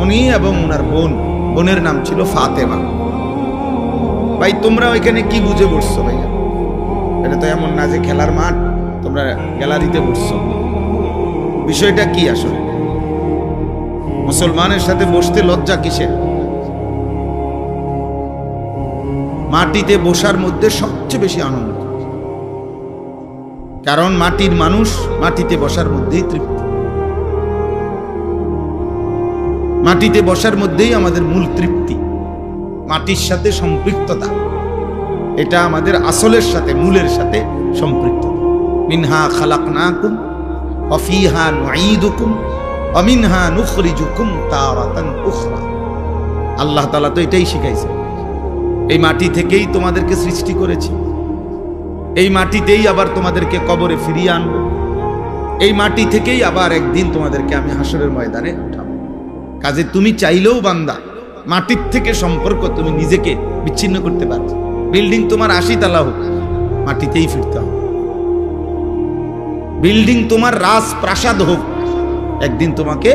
উনি এবং ওনার বোন, বোনের নাম ছিল ফাতেমা। ভাই তোমরা ওইখানে কি বুঝে বসছো ভাইয়া? এটা তো এমন না যে খেলার মাঠ, তোমরা গ্যালারিতে বসছো। বিষয়টা কি আসলে? মুসলমানের সাথে বসতে লজ্জা কিসের? মাটিতে বসার মধ্যে সবচেয়ে বেশি আনন্দ, কারণ মাটির মানুষ মাটিতে বসার মধ্যেই তৃপ্তি, মাটিতে বসার মধ্যেই আমাদের মূল তৃপ্তি, মাটির সাথে সম্পৃক্ততা, এটা আমাদের আসলের সাথে, মূলের সাথে সম্পৃক্ত। মিনহা খালাকনাকুম ওয়া ফিহা নুঈদুকুম ওয়া মিনহা নুখরিজুকুম তারাতান উখরা। আল্লাহ তাআলা তো এটাই শিখাইছে, এই মাটি থেকেই তোমাদেরকে সৃষ্টি করেছি, এই মাটিতেই আবার তোমাদেরকে কবরে ফিরিয়ে আনব, এই মাটি থেকেই আবার একদিন তোমাদেরকে আমি হাসরের ময়দানে উঠাবো। কাজে তুমি চাইলেও বান্দা মাটির থেকে সম্পর্ক তুমি নিজেকে বিচ্ছিন্ন করতে পারবে। বিল্ডিং তোমার 80 তলা হোক, মাটিতেই ফিরতে হবে। বিল্ডিং তোমার রাজপ্রাসাদ হোক, একদিন তোমাকে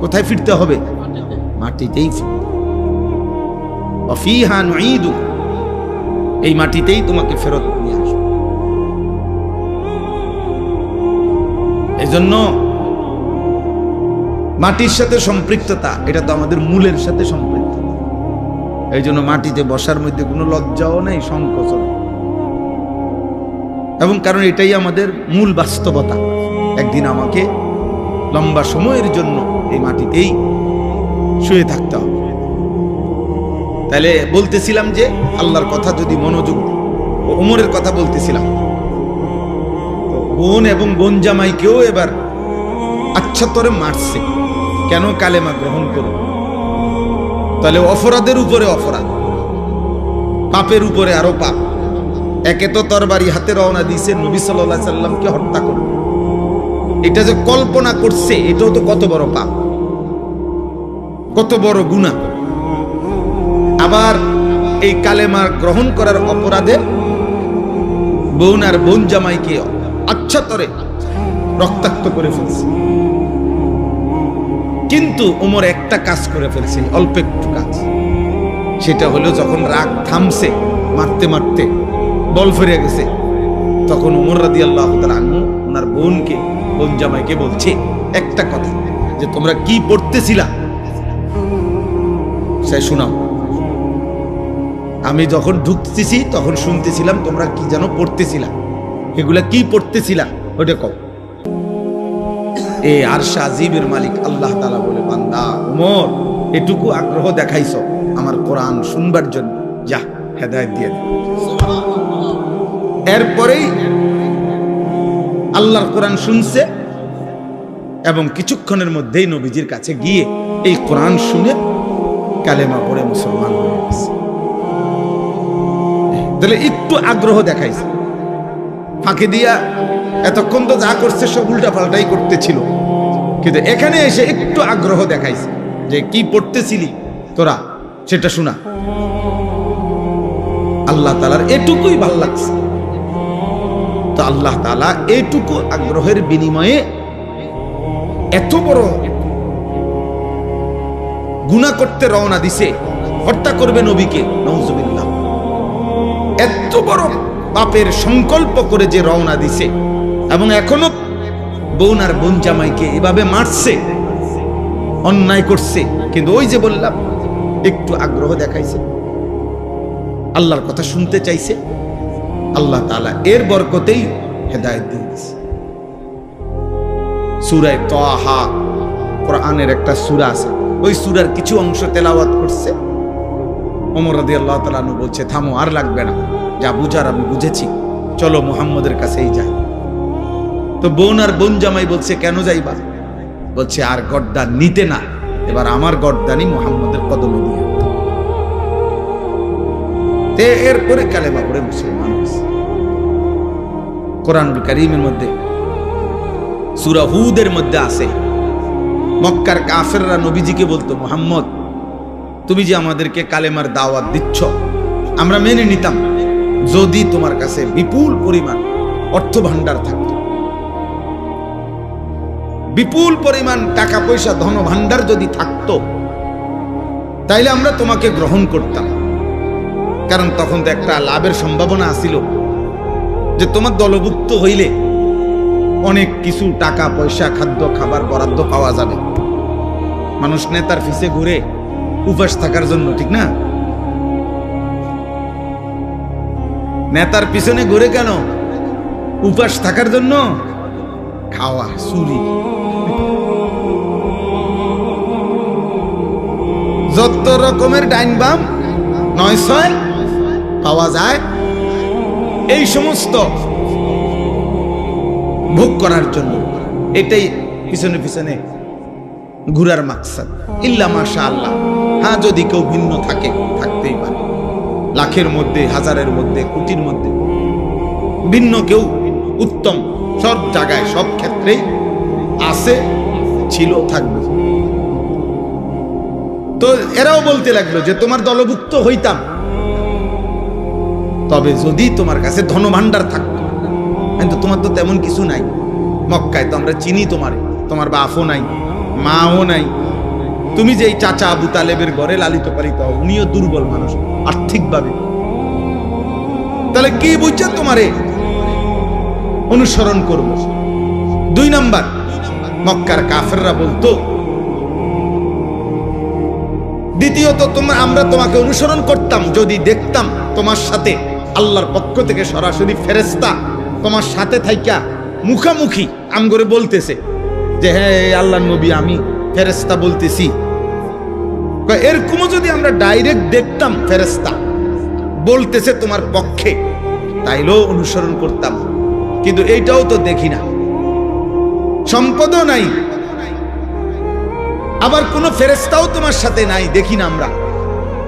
কোথায় ফিরতে হবে? মাটিতেই ফিরতে। ফিহা নুঈদুকুম, এই মাটিতেই তোমাকে ফেরত নিয়ে আসবে। এজন্য মাটির সাথে সম্পৃক্ততা, এটা তো আমাদের মূলের সাথে সম্পৃক্ত। এই জন্য মাটিতে বসার মধ্যে কোনো লজ্জাও নেই, সংকোচ নেই। এবং কারণ এটাই আমাদের মূল বাস্তবতা। একদিন আমাকে লম্বা সময়ের জন্য এই মাটিতেই শুয়ে থাকতে হবে। তাহলে বলতেছিলাম যে আল্লাহর কথা যদি মনোযোগ, ওমরের কথা বলতেছিলাম, বোন এবং বোন জামাইকেও এবার আচ্ছা তরে মারছে। কেন? কালেমা গ্রহণ করুন। তাহলে অপরাধের উপরে অপরাধ, পাপের উপরে আরো পাপ। একে তো তরবারি হাতে রওনা দিয়েছে নবী সাল্লাল্লাহু আলাইহি সাল্লামকে হত্যা করবে, এটা যে কল্পনা করছে এটাও তো কত বড় পাপ, কত বড় গুনাহ। আবার এই কালেমা গ্রহণ করার অপরাধে বোন আর বোন জামাইকে আচ্ছা তরে রক্তাক্ত করে ফেলছে। কিন্তু ওমর একটা কাজ করে ফেলছে, অল্প একটু কাজ। সেটা হলো যখন রাগ থামছে, মারতে মারতে বল ফিরে গেছে, তখন ওমর রাদিয়াল্লাহু তাআলা আনহু ওনার বোনকে, বোন জামাইকে বলছে একটা কথা, যে তোমরা কি পড়তেছিলা সে শোনাও। আমি যখন ঢুকতেছি তখন শুনতেছিলাম তোমরা কি যেন পড়তেছিলা, এগুলা কি পড়তেছিলা ওটা কও। এই আরশ আজিমের মালিক আল্লাহ তাআলা বলে, বান্দা ওমর, এটুকু আগ্রহ দেখাইছো আমার কোরআন শুনবার জন্য, যা হেদায়েত দিয়ে দে। এরপরেই আল্লাহর কোরআন শুনছে এবং কিছুক্ষণের মধ্যেই নবীজির কাছে গিয়ে এই কোরআন শুনে কালেমা পড়ে মুসলমান হয়ে গেছে। তাহলে একটু আগ্রহ দেখাইছে, ফাঁকি দিয়া এতক্ষণ তো যা করছে সব উল্টা পাল্টাই করতেছিল, কিন্তু এখানে এসে একটু আগ্রহ দেখাইছে যে কি পড়তেছিলি তোরা সেটা শোনা। আল্লাহ তাআলার এটুকুই ভাল লাগছে। তো আল্লাহ তাআলা এইটুকু আগ্রহের বিনিময়ে এত বড় গুনাহ করতে রওনা দিছে, হত্যা করবে নবীকে, নাউজুবিল্লাহ। এত বড় পাপের সংকল্প করে যে রওনা দিছে, এবং এখনো বোন আর বোন জামাইকে এভাবে মারছে, অন্যায় করছে, কিন্তু ওই যে বললাম একটু আগ্রহ দেখাইছে, আল্লাহর কথা শুনতে চাইছে, আল্লাহ তাআলা এর বরকতেই হেদায়েত দিয়েছে। সূরা তাহা কোরআনের একটা সূরা আছে, ওই সূরার কিছু অংশ তেলাওয়াত করছে। ওমর রাদিয়াল্লাহু তাআলা আনহু বলছে, থামো, আর লাগবে না, যা বুঝার আমি বুঝেছি, চলো মুহাম্মদের কাছেই যাই। তো বোন আর বোন জামাই বলছে, কেন যাইবা? বলছে, আর গর্দান নিতে না, এবার আমার গর্দানি মুহাম্মদের কদমে দিয়ে। এরপরে কালেমা পড়ে মুসলমান হয়েছে। কোরআনুল কারীমের মধ্যে সূরা হুদের মধ্যে আছে, মক্কার কাফেররা নবীজিকে বলতো, মুহাম্মদ তুমি যে আমাদেরকে কালেমার দাওয়াত দিচ্ছ, আমরা মেনে নিতাম যদি তোমার কাছে বিপুল পরিমাণ অর্থ ভান্ডার থাকতো, বিপুল পরিমাণ টাকা পয়সা ধন ভান্ডার যদি থাকতো, তাইলে আমরা তোমাকে গ্রহণ করতাম। কারণ তখন তো একটা লাভের সম্ভাবনা আছিল, যে তোমার দলভুক্ত হইলে অনেক কিছু টাকা পয়সা, খাদ্য খাবার বরাদ্দ পাওয়া যাবে। মানুষ নেতার পিছে ঘুরে উপাস থাকার জন্য, ঠিক না? নেতার পিছনে ঘুরে কেন? উপাস থাকার জন্য। খাওয়া, চুরি, যত রকমের ডাইন বাম নয় ছয় পাওয়া যায়, এই সমস্ত ভোগ করার জন্য। এটাই পিছনে পিছনে ঘুরার মাকসাদ। ইল্লা মাশাআল্লাহ, হ্যাঁ যদি কেউ ভিন্ন থাকে, থাকতেই পারে, লাখের মধ্যে, হাজারের মধ্যে, কোটির মধ্যে ভিন্ন কেউ উত্তম, সব জায়গায় সব ক্ষেত্রেই আছে, ছিল, থাকবে। তো এরাও বলতে লাগলো যে তোমার দলভুক্ত হইতাম, তবে যদি তোমার কাছে ধনভাণ্ডার থাকতো। কিন্তু তোমার তো তেমন কিছু নাই, মক্কায় তো আমরা চিনি তোমারে, তোমার বাপও নাই, মাও নাই, তুমি যে চাচা আবু তালেবের ঘরে লালিত পালিত, উনিও দুর্বল মানুষ আর্থিকভাবে, তাহলে কি বুঝছে তোমারে অনুসরণ করব। 2 নাম্বার, মক্কার কাফেররা বলতো দ্বিতীয়ত আমরা তোমাকে অনুসরণ করতাম যদি দেখতাম তোমার সাথে আল্লাহর পক্ষ থেকে সরাসরি ফেরেশতা তোমার সাথে থাইকা মুখামুখি আমগরে বলতেছে যে হ্যাঁ আল্লাহর নবী আমি ফেরেশতা বলতেছি। এরকমও যদি আমরা ডাইরেক্ট দেখতাম ফেরেশতা বলতেছে তোমার পক্ষে, তাইলেও অনুসরণ করতাম। কিন্তু এইটাও তো দেখি না, সম্পদও নাই, আবার কোনো ফেরেশতাও তোমার সাথে নাই, দেখি না আমরা,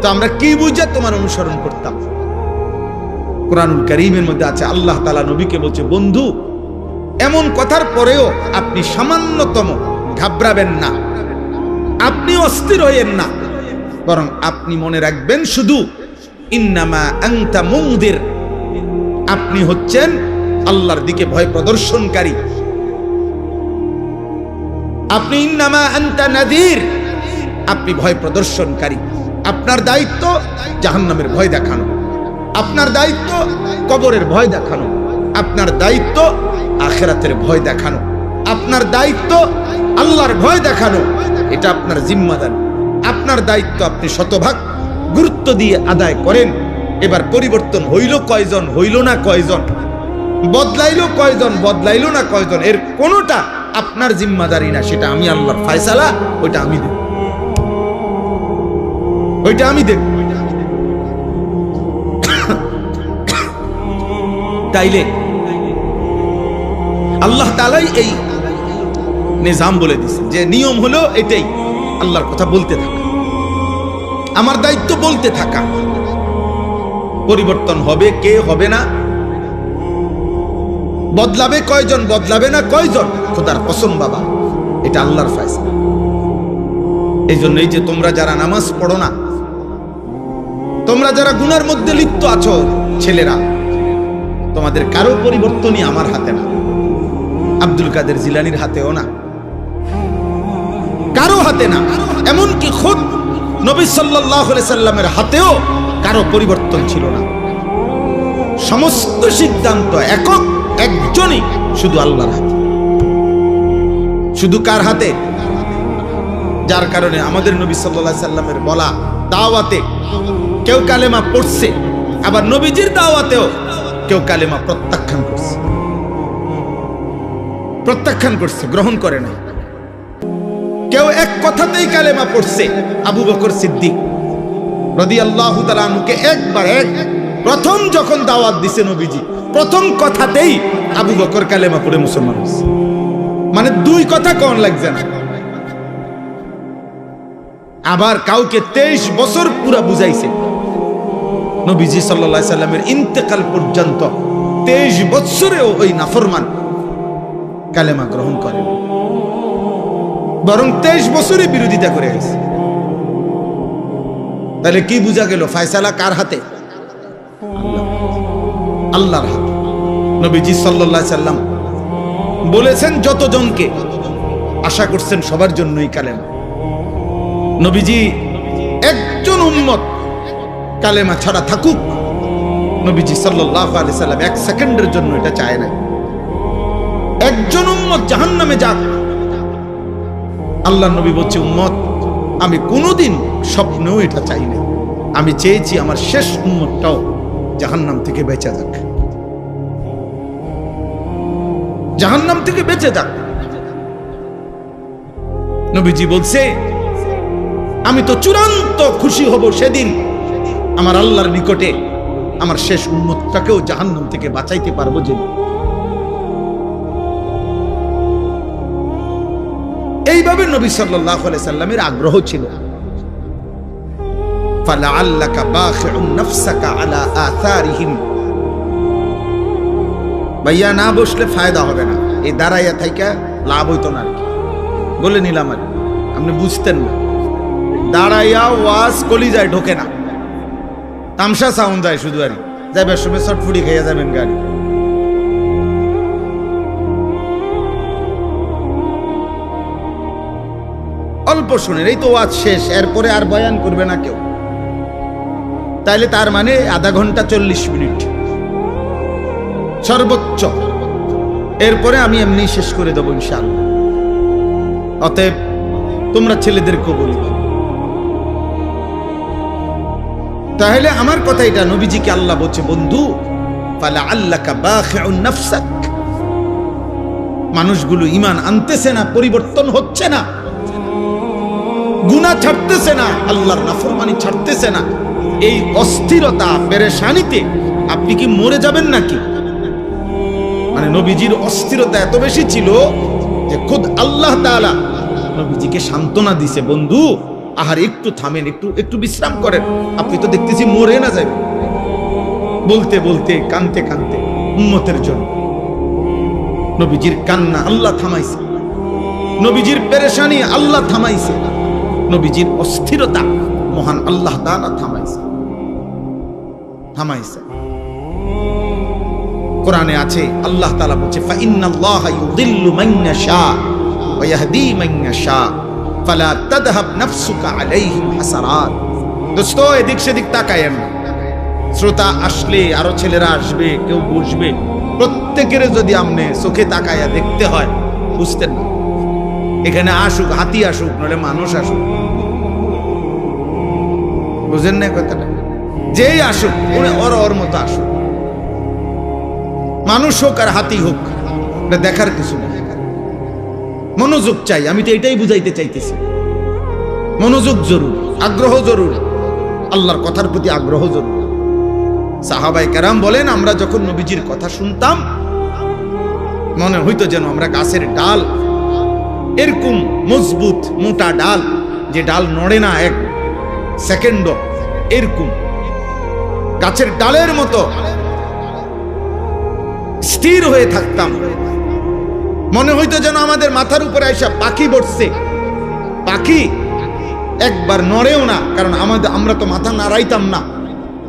তো আমরা কি বুঝা তোমার অনুসরণ করতাম? কুরআনুল কারীমের মধ্যে আছে আল্লাহ তাআলা নবীকে বলছে, বন্ধু এমন কথার পরেও আপনি সামান্যতম ঘাবড়াবেন না, আপনি অস্থির হইয়েন না, বরং আপনি মনে রাখবেন শুধু ইন্নামা আনতা মুনদির, আপনি হচ্ছেন আল্লাহর দিকে ভয় প্রদর্শনকারী। আপনি ইন্নামা আনতা নাযীর, আপনি ভয় প্রদর্শনকারী। আপনার দায়িত্ব জাহান্নামের ভয় দেখানো, আপনার দায়িত্ব কবরের ভয় দেখানো, আপনার দায়িত্ব আখিরাতের ভয় দেখানো, আপনার দায়িত্ব আল্লাহর ভয় দেখানো। এটা আপনার জিম্মাদারি, আপনার দায়িত্ব আপনি শতভাগ গুরুত্ব দিয়ে আদায় করেন। এবার পরিবর্তন হইল কয়জন, হইল না কয়জন, বদলাইলো কয়জন, বদলাইলো না কয়জন, এর কোনোটা আপনার জিম্মাদারি না, সেটা আমি আল্লাহর ফয়সালা, ওইটা আমি দেব, ওইটা আমি দেব। তাইলে আল্লাহ তাআলাই এই নিজাম বলে দিয়েছেন যে নিয়ম হলো এটাই, আল্লাহর কথা বলতে থাকা, আমার দায়িত্ব বলতে থাকা। পরিবর্তন হবে কে, হবে না, বদলাবে কয়জন, বদলাবে না কয়জন, খোদার কসম বাবা, এটা আল্লাহর ফয়সালা। এই জন্যই যে তোমরা যারা নামাজ পড়ো না, তোমরা যারা গুনার মধ্যে লিপ্ত আছো ছেলেরা, তোমাদের কারো পরিবর্তনই আমার হাতে না, আব্দুল কাদের জিলানীর হাতেও না, কারো হাতে না, এমনকি খুদ নবী সাল্লাল্লাহু আলাইহি সাল্লামের হাতেও কারো পরিবর্তন ছিল না। সমস্ত সিদ্ধান্ত একক একজনই, শুধু আল্লাহর হাতে। শুধু কার হাতে? যার কারণে আমাদের নবী সাল্লাল্লাহু আলাইহি সাল্লামের বলা দাওয়াতে কেউ কালেমা পড়ছে, আবার নবীজির দাওয়াতেও কেউ কালেমা প্রত্যাখ্যান করছে, প্রত্যাখ্যান করছে, গ্রহণ করে নাই। কেউ এক কথাতেই কালেমা পড়ছে, আবু বকর সিদ্দিক রাদিয়াল্লাহু তাআলা আনহুকে একবার প্রথম যখন দাওয়াত দিছে নবীজি, প্রথম কথাতেই আবু বকর কালেমা পড়ে মুসলমান হয়েছে। মানে দুই কথা কোন লাগছে না। আবার কাউকে 23 বছর পুরা বুঝাইছে, নবীজি সাল্লাল্লাহু আলাইহি সাল্লামের ইন্তেকাল পর্যন্ত 23 বছরেও ওই নাফরমান কালেমা গ্রহণ করেন, বরং 23 বছরই বিরোধিতা করে গেছে। তাহলে কি বুঝা গেল? ফয়সালা কার হাতে? আল্লাহর হাতে। নবীজি সাল্লাল্লাহু আলাইহি সাল্লাম বলেছেন যতজনকে, আশা করছেন সবার জন্যই কালেমা। নবীজি একজন উম্মত কালেমা ছাড়া থাকুক, নবীজি সাল্লাল্লাহু আলাইহি সাল্লাম এক সেকেন্ডের জন্য এটা চায় না। একজন উম্মত জাহান্নামে যাক, আল্লাহর নবী বলছে উম্মত আমি কোনোদিন স্বপ্নেও এটা চাই না, আমি চেয়েছি আমার শেষ উম্মতটাও জাহান্নাম থেকে বেঁচে যাক, জাহান্নাম থেকে বেঁচে যাক। নবীজি বলছে আমি তো চূড়ান্ত খুশি হব সেদিন আমার আল্লাহর নিকটে আমার শেষ উম্মতটাকেও জাহান্নাম থেকে বাঁচাইতে পারবো। যে এইভাবে নবী সাল্লাল্লাহু আলাইহি সাল্লামের আগ্রহ ছিল। ফালাআল্লাকা বাখিউন নাফসাকা আলা আথারিহিম, ভাইয়া না বসলে ফায়দা হবে না, এই দাঁড়াইয়া থাইকা লাভ হইতো না, বলে নিলাম। আর আপনি বুঝতেন না, দাঁড়াইয়া ওয়াজ কলিজায় ঢোকে না, তামসা সাউন্ড যায় শুধু, আর যাবে সময় চটফুটি খাইয়া যাবেন গাড়ি। অল্প শুনেন, এই তো ওয়াজ শেষ, এরপরে আর বয়ান করবে না কেউ, তাইলে তার মানে আধা ঘন্টা 40 মিনিট সর্বোচ্চ, এরপরে আমি এমনি শেষ করে দেবো ইনশাআল্লাহ। অতএব তোমরা ছেলেদেরকেও বলবে, তাহলে আমার কথা এটা, নবীজিকে আল্লাহ বলছে বন্ধু ফালা আল্লাকা বাখিউন নাফসাক, মানুষগুলো ঈমান আনতেছে না, পরিবর্তন হচ্ছে না, গুনাহ ছাড়তেছে না, আল্লাহর নাফরমানি ছাড়তেছে না, এই অস্থিরতা পেরেশানিতে আপনি কি মরে যাবেন নাকি? মানে নবীজির অস্থিরতা এত বেশি ছিল যে খুদ আল্লাহ তাআলা নবীজিকে সান্ত্বনা দিছে, বন্ধু আহার একটু থামেন, একটু বিশ্রাম করেন, আপনি তো দেখতেছি মরে না যাবেন। বলতে বলতে কানতে কানতে উম্মতের জন্য নবীজির কান্না আল্লাহ থামাইছে, নবীজির পেরেশানি আল্লাহ থামাইছে, নবীজির অস্থিরতা মহান আল্লাহ তাআলা থামাইছে। কোরআনে আছে আল্লাহ তাআলা বলছে ফা ইন্নাল্লাহা ইউযিল্লু মান ইয়াশা ওয়া ইয়াহদি মান ইয়াশা ফালা তাযহাব নাফসুকা আলাইহিম হাসারাত। দোস্ত এদিক সেদিক তাকায়েন না, শ্রোতা আসলে আরো ছেলেরা আসবে, কেউ বসবে, প্রত্যেকের যদি আমনে চোখে তাকায়া দেখতে হয়, বুঝতেন না এখানে আসুক হাতি আসুক নলে মানুষ আসুক, বুঝেন না কথাটা? যেই আসুক ওর মতো আসুক, মানুষ হোক আর হাতি হোক, এটা দেখার কিছু না। মনোযোগ চাই, আমি তো এটাই বুঝাইতে চাইতেছি। মনোযোগ জরুর, আগ্রহ জরুর, আল্লাহর কথার প্রতি আগ্রহ জরুর। সাহাবায়ে কেরাম বলেন আমরা যখন নবীজির কথা শুনতাম মনে হইতো যেন আমরা গাছের ডাল, এরকম মজবুত মোটা ডাল, যে ডাল নড়ে না এক সেকেন্ড, এরকম গাছের ডালের মতো স্থির হয়ে থাকতাম। মনে হইতো যেন আমাদের মাথার উপরে আইসা পাখি বসছে, পাখি একবার নড়েও না, কারণ আমরা তো মাথা নাড়াইতাম না,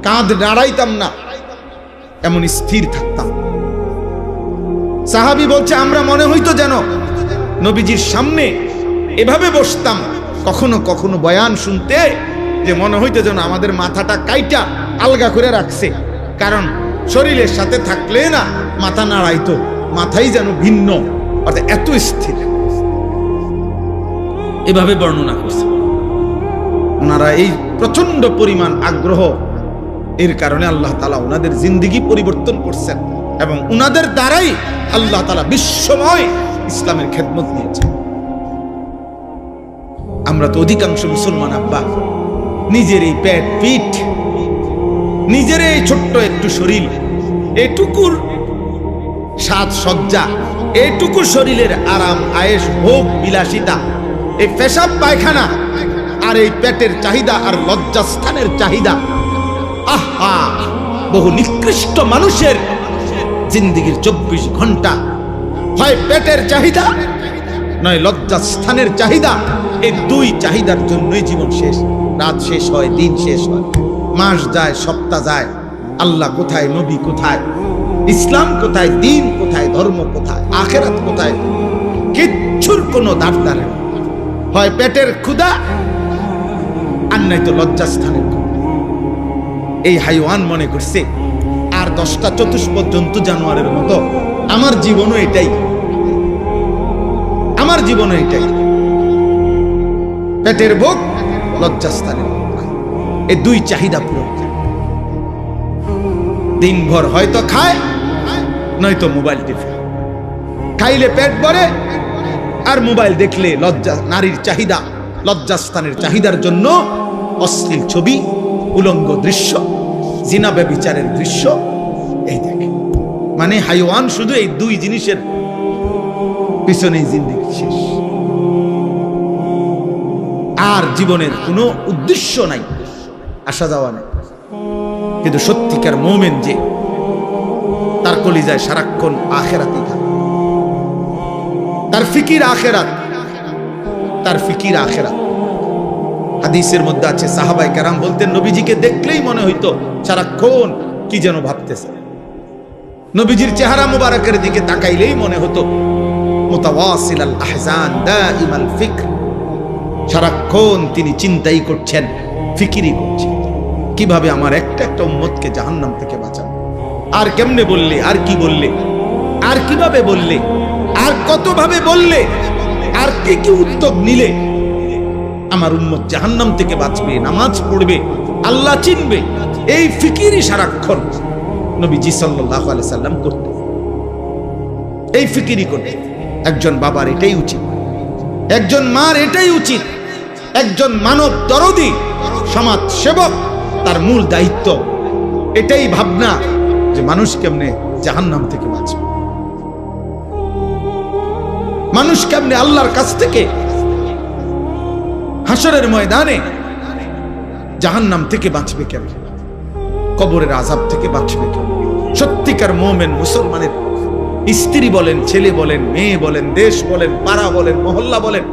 কাঁধ নাড়াইতাম না, এমন স্থির থাকতাম। সাহাবী বলছে আমরা মনে হইতো যেন নবীজির সামনে এভাবে বসতাম কখনো কখনো বয়ান শুনতে, যে মনে হইতো যেন আমাদের মাথাটা কাইটা আলগা করে রাখছে, কারণ শরীরের সাথে থাকলে না মাথা নাড়াইতো, মাথাই যেন ভিন্ন, অর্থাৎ এত স্থির। এভাবে বর্ণনা করছে ওনারা। এই প্রচন্ড পরিমাণ আগ্রহ, এর কারণে আল্লাহ তাআলা ওনাদের জিন্দেগি পরিবর্তন করছেন এবং ওনাদের দ্বারাই আল্লাহ তাআলা বিশ্বময় ইসলামের খেদমত নিয়েছেন। আমরা তো অধিকাংশ মুসলমান আব্বা নিজের এই পেট পিঠ, নিজের এই ছোট্ট একটু শরীর, এটুকুর সাজসজ্জা, এইটুকু শরীরের আরাম আয়েশ ভোগ বিলাসিতা, এই পেশাব পায়খানা আর এই পেটের চাহিদা আর লজ্জাস্থানের চাহিদা, আহা বহু নিকৃষ্ট মানুষের জিন্দেগির 24 ঘন্টা হয় পেটের চাহিদা নয় লজ্জাস্থানের চাহিদা। এই দুই চাহিদার জন্যই জীবন শেষ, রাত শেষ হয়, দিন শেষ হয়, মাস যায়, সপ্তাহ যায়, আল্লাহ কোথায়, নবী কোথায়, ইসলাম কোথায়, দিন কোথায়, ধর্ম কোথায়, আখিরাত কোথায়, কিচ্ছুর কোনো দাঁড় দাঁড়ে না। হয় পেটের ক্ষুধা আর নাই তো লজ্জাস্থানের ক্ষুধা। এই হাইওয়ান মনে করছে আর 10টা চতুষ্পদ জন্তু জানোয়ারের মতো আমার জীবনও এটাই, আমার জীবনও এটাই, পেটের ভোগ, লজ্জাস্থানের ভোগ, এই দুই চাহিদা পূরণ। দিনভর হয়তো খায় নয়তো মোবাইল টিপে, খাইলে পেট ভরে আর মোবাইল দেখলে লজ্জা, নারীর চাহিদা, লজ্জাস্থানের চাহিদার জন্য অশ্লীল ছবি, উলঙ্গ দৃশ্য, জিনা ব্যভিচারের দৃশ্য, এই দেখে। মানে হাইওয়ান শুধু এই দুই জিনিসের পিছনেই জিন্দেগি শেষ, আর জীবনের কোনো উদ্দেশ্য নাই, আসা যাওয়া নাই। কিন্তু সত্যিকার মুমিন যে, তার কলিজায় সারাক্ষণ আখিরাতই থাকে, তার ফিকির আখিরাত, তার ফিকির আখিরাত। হাদিসের মধ্যে আছে সাহাবায়ে কেরাম বলতেন নবীজিকে দেখলেই মনে হইতো সারাক্ষণ কি যেন ভাবতেছে, নবীজির চেহারা মুবারকের দিকে তাকাইলেই মনে হতো মুতাওয়াসিল আল আহজান দাইমাল ফিকর, সারাক্ষণ তিনি চিন্তাই করছেন, ফিকিরই করছেন, কিভাবে আমার একটা একটা উম্মতকে জাহান্নাম থেকে বাঁচাবো, আর কেমনে বললে, আর কি বললে, আর কিভাবে বললে, আর কতভাবে বললে, আর কি কি উদ্যোগ নিলে আমার উম্মত জাহান্নাম থেকে বাঁচবে, নামাজ পড়বে, আল্লাহ চিনবে, এই ফিকিরই সারাক্ষণ নবীজি সাল্লাল্লাহু আলাইহি সাল্লাম করতেন। এই ফিকিরই করতেন। একজন বাবার এটাই উচিত, একজন মার এটাই উচিত, একজন মানব দরদি সমাজ সেবক তার মূল দায়িত্ব এটাই ভাবনা যে মানুষ কেমনে জাহান্নাম থেকে বাঁচবে, মানুষ কেমনে আল্লাহর কাছ থেকে হাসরের ময়দানে জাহান্নাম থেকে বাঁচবে, কেমনে কবরের আযাব থেকে বাঁচবে কেমনে। সত্যিকার মুমিন মুসলমানের স্ত্রী বলেন, ছেলে বলেন, মেয়ে বলেন, দেশ বলেন, পাড়া বলেন, মহল্লা বলেন,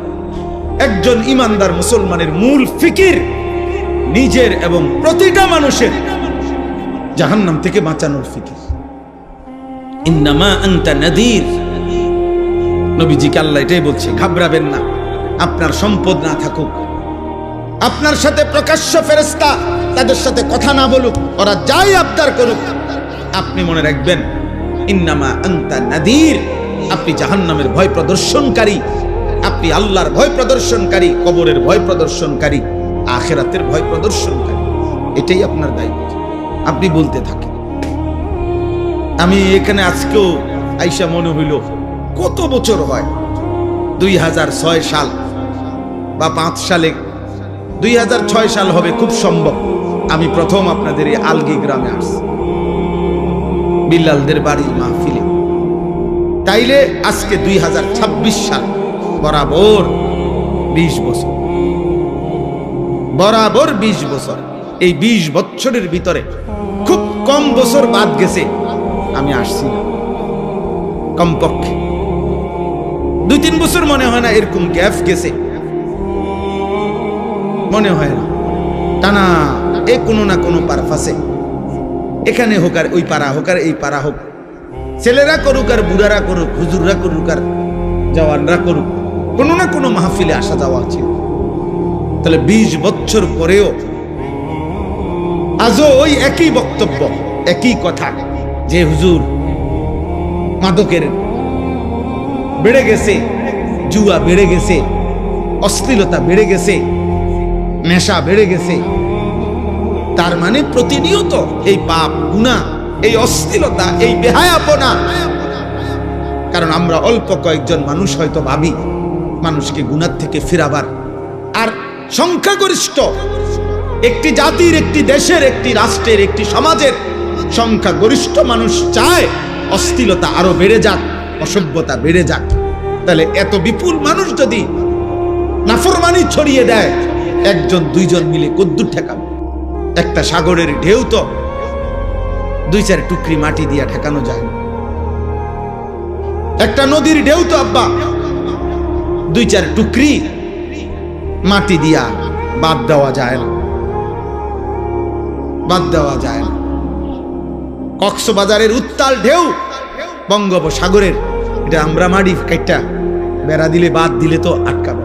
একজন ইমানদার মুসলমানের মূল ফিকির নিজের এবং প্রতিটা মানুষের জাহান্নাম থেকে বাঁচানোর ফিকির। ইন্নামা আনতা নাদির, নবীজিকে আল্লাহ এটাই বলছে, ঘাবড়াবেন না। আপনার সম্পদ না থাকুক, আপনার সাথে প্রকাশ্য ফেরেশতা তাদের সাথে কথা না বলুক, ওরা যাই আবদার করুক, আপনি মনে রাখবেন ইন্নামা আনতা নাদির, আপনি জাহান্নামের ভয় প্রদর্শনকারী, আপনি আল্লাহর ভয় প্রদর্শনকারী, কবরের ভয় প্রদর্শনকারী, আখিরাতের ভয় প্রদর্শনকারী। এটাই আপনার দায়িত্ব। আপনি বলতে থাকেন। আমি এখানে আজকেও আইসা মনে হইল কত বছর হয়, 2006 সাল বা 5 সালে, 2006 সাল হবে খুব সম্ভব, আমি প্রথম আপনাদের এই আলগি গ্রামে আসছি বিল্লালদের বাড়ির মাহফিলে। তাইলে আজকে 2026 সাল, বরাবর 20 বছর, বরাবর 20 বছর। এই 20 বছরের ভিতরে খুব কম বছর বাদ গেছে আমি আসছি না, কমপক্ষে 2-3 বছর মনে হয় না এরকম গ্যাপ গেছে, মনে হয় না। টানা এ কোনো না কোনো পারফাসে, এখানে হোক আর ওই পাড়া হোক আর এই পাড়া হোক, ছেলেরা করুক আর বুড়ারা করুক, হুজুররা করুক আর জওয়ানরা করুক, কোনো না কোনো মাহফিলে আসা যাওয়া ছিল। তাহলে 20 বছর পরেও আজও ওই একই বক্তব্য, একই কথা, যে হুজুর মাদকের বেড়ে গেছে, জুয়া বেড়ে গেছে, অশ্লীলতা বেড়ে গেছে, নেশা বেড়ে গেছে। তার মানে প্রতিনিয়ত এই পাপ, গুনাহ, এই অশ্লীলতা, এই বেহায়াপনা। কারণ আমরা অল্প কয়েকজন মানুষ হয়তো ভাবি মানুষকে গুনাহ থেকে ফিরাবার, আর সংখ্যাগরিষ্ঠ একটি জাতির, একটি দেশের, একটি রাষ্ট্রের, একটি সমাজের সংখ্যাগরিষ্ঠ মানুষ চায় অশ্লীলতা আরো বেড়ে যাক, অসভ্যতা বেড়ে যাক। তাহলে এত বিপুল মানুষ যদি নাফরমানি ছড়িয়ে দেয়, 1-2 মিলে কদ্দুর ঠেকাবে? একটা সাগরের ঢেউ তো 2-4 টুকরি মাটি দিয়া ঠেকানো যায় না। একটা নদীর ঢেউ তো আব্বা 2-4 টুকরি মাটি দিয়া বাদ দেওয়া যায় না, বাদ দেওয়া যায় না। কক্সবাজারের উত্তাল ঢেউ বঙ্গোপসাগরের, এটা আমরা মাটি কাইটা বেড়া দিলে, বাদ দিলে তো আটকাবে।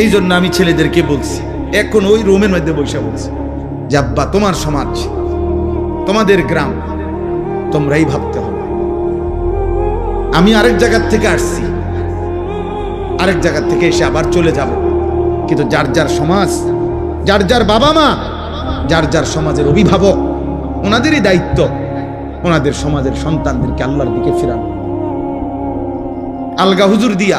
এই জন্য আমি ছেলেদেরকে বলছি, এখন ওই রুমের মধ্যে বসে বলছি, যাব্বা তোমার সমাজ, তোমাদের গ্রাম, তোমরাই ভাবতে হবে। আমি আরেক জায়গার থেকে আসছি, আরেক জায়গার থেকে এসে আবার চলে যাব, কিন্তু যার যার সমাজ, যার যার বাবা মা, যার যার সমাজের অভিভাবক, ওনাদেরই দায়িত্ব ওনাদের সমাজের সন্তানদেরকে আল্লাহর দিকে ফিরানো। আলগা হুজুর দিয়া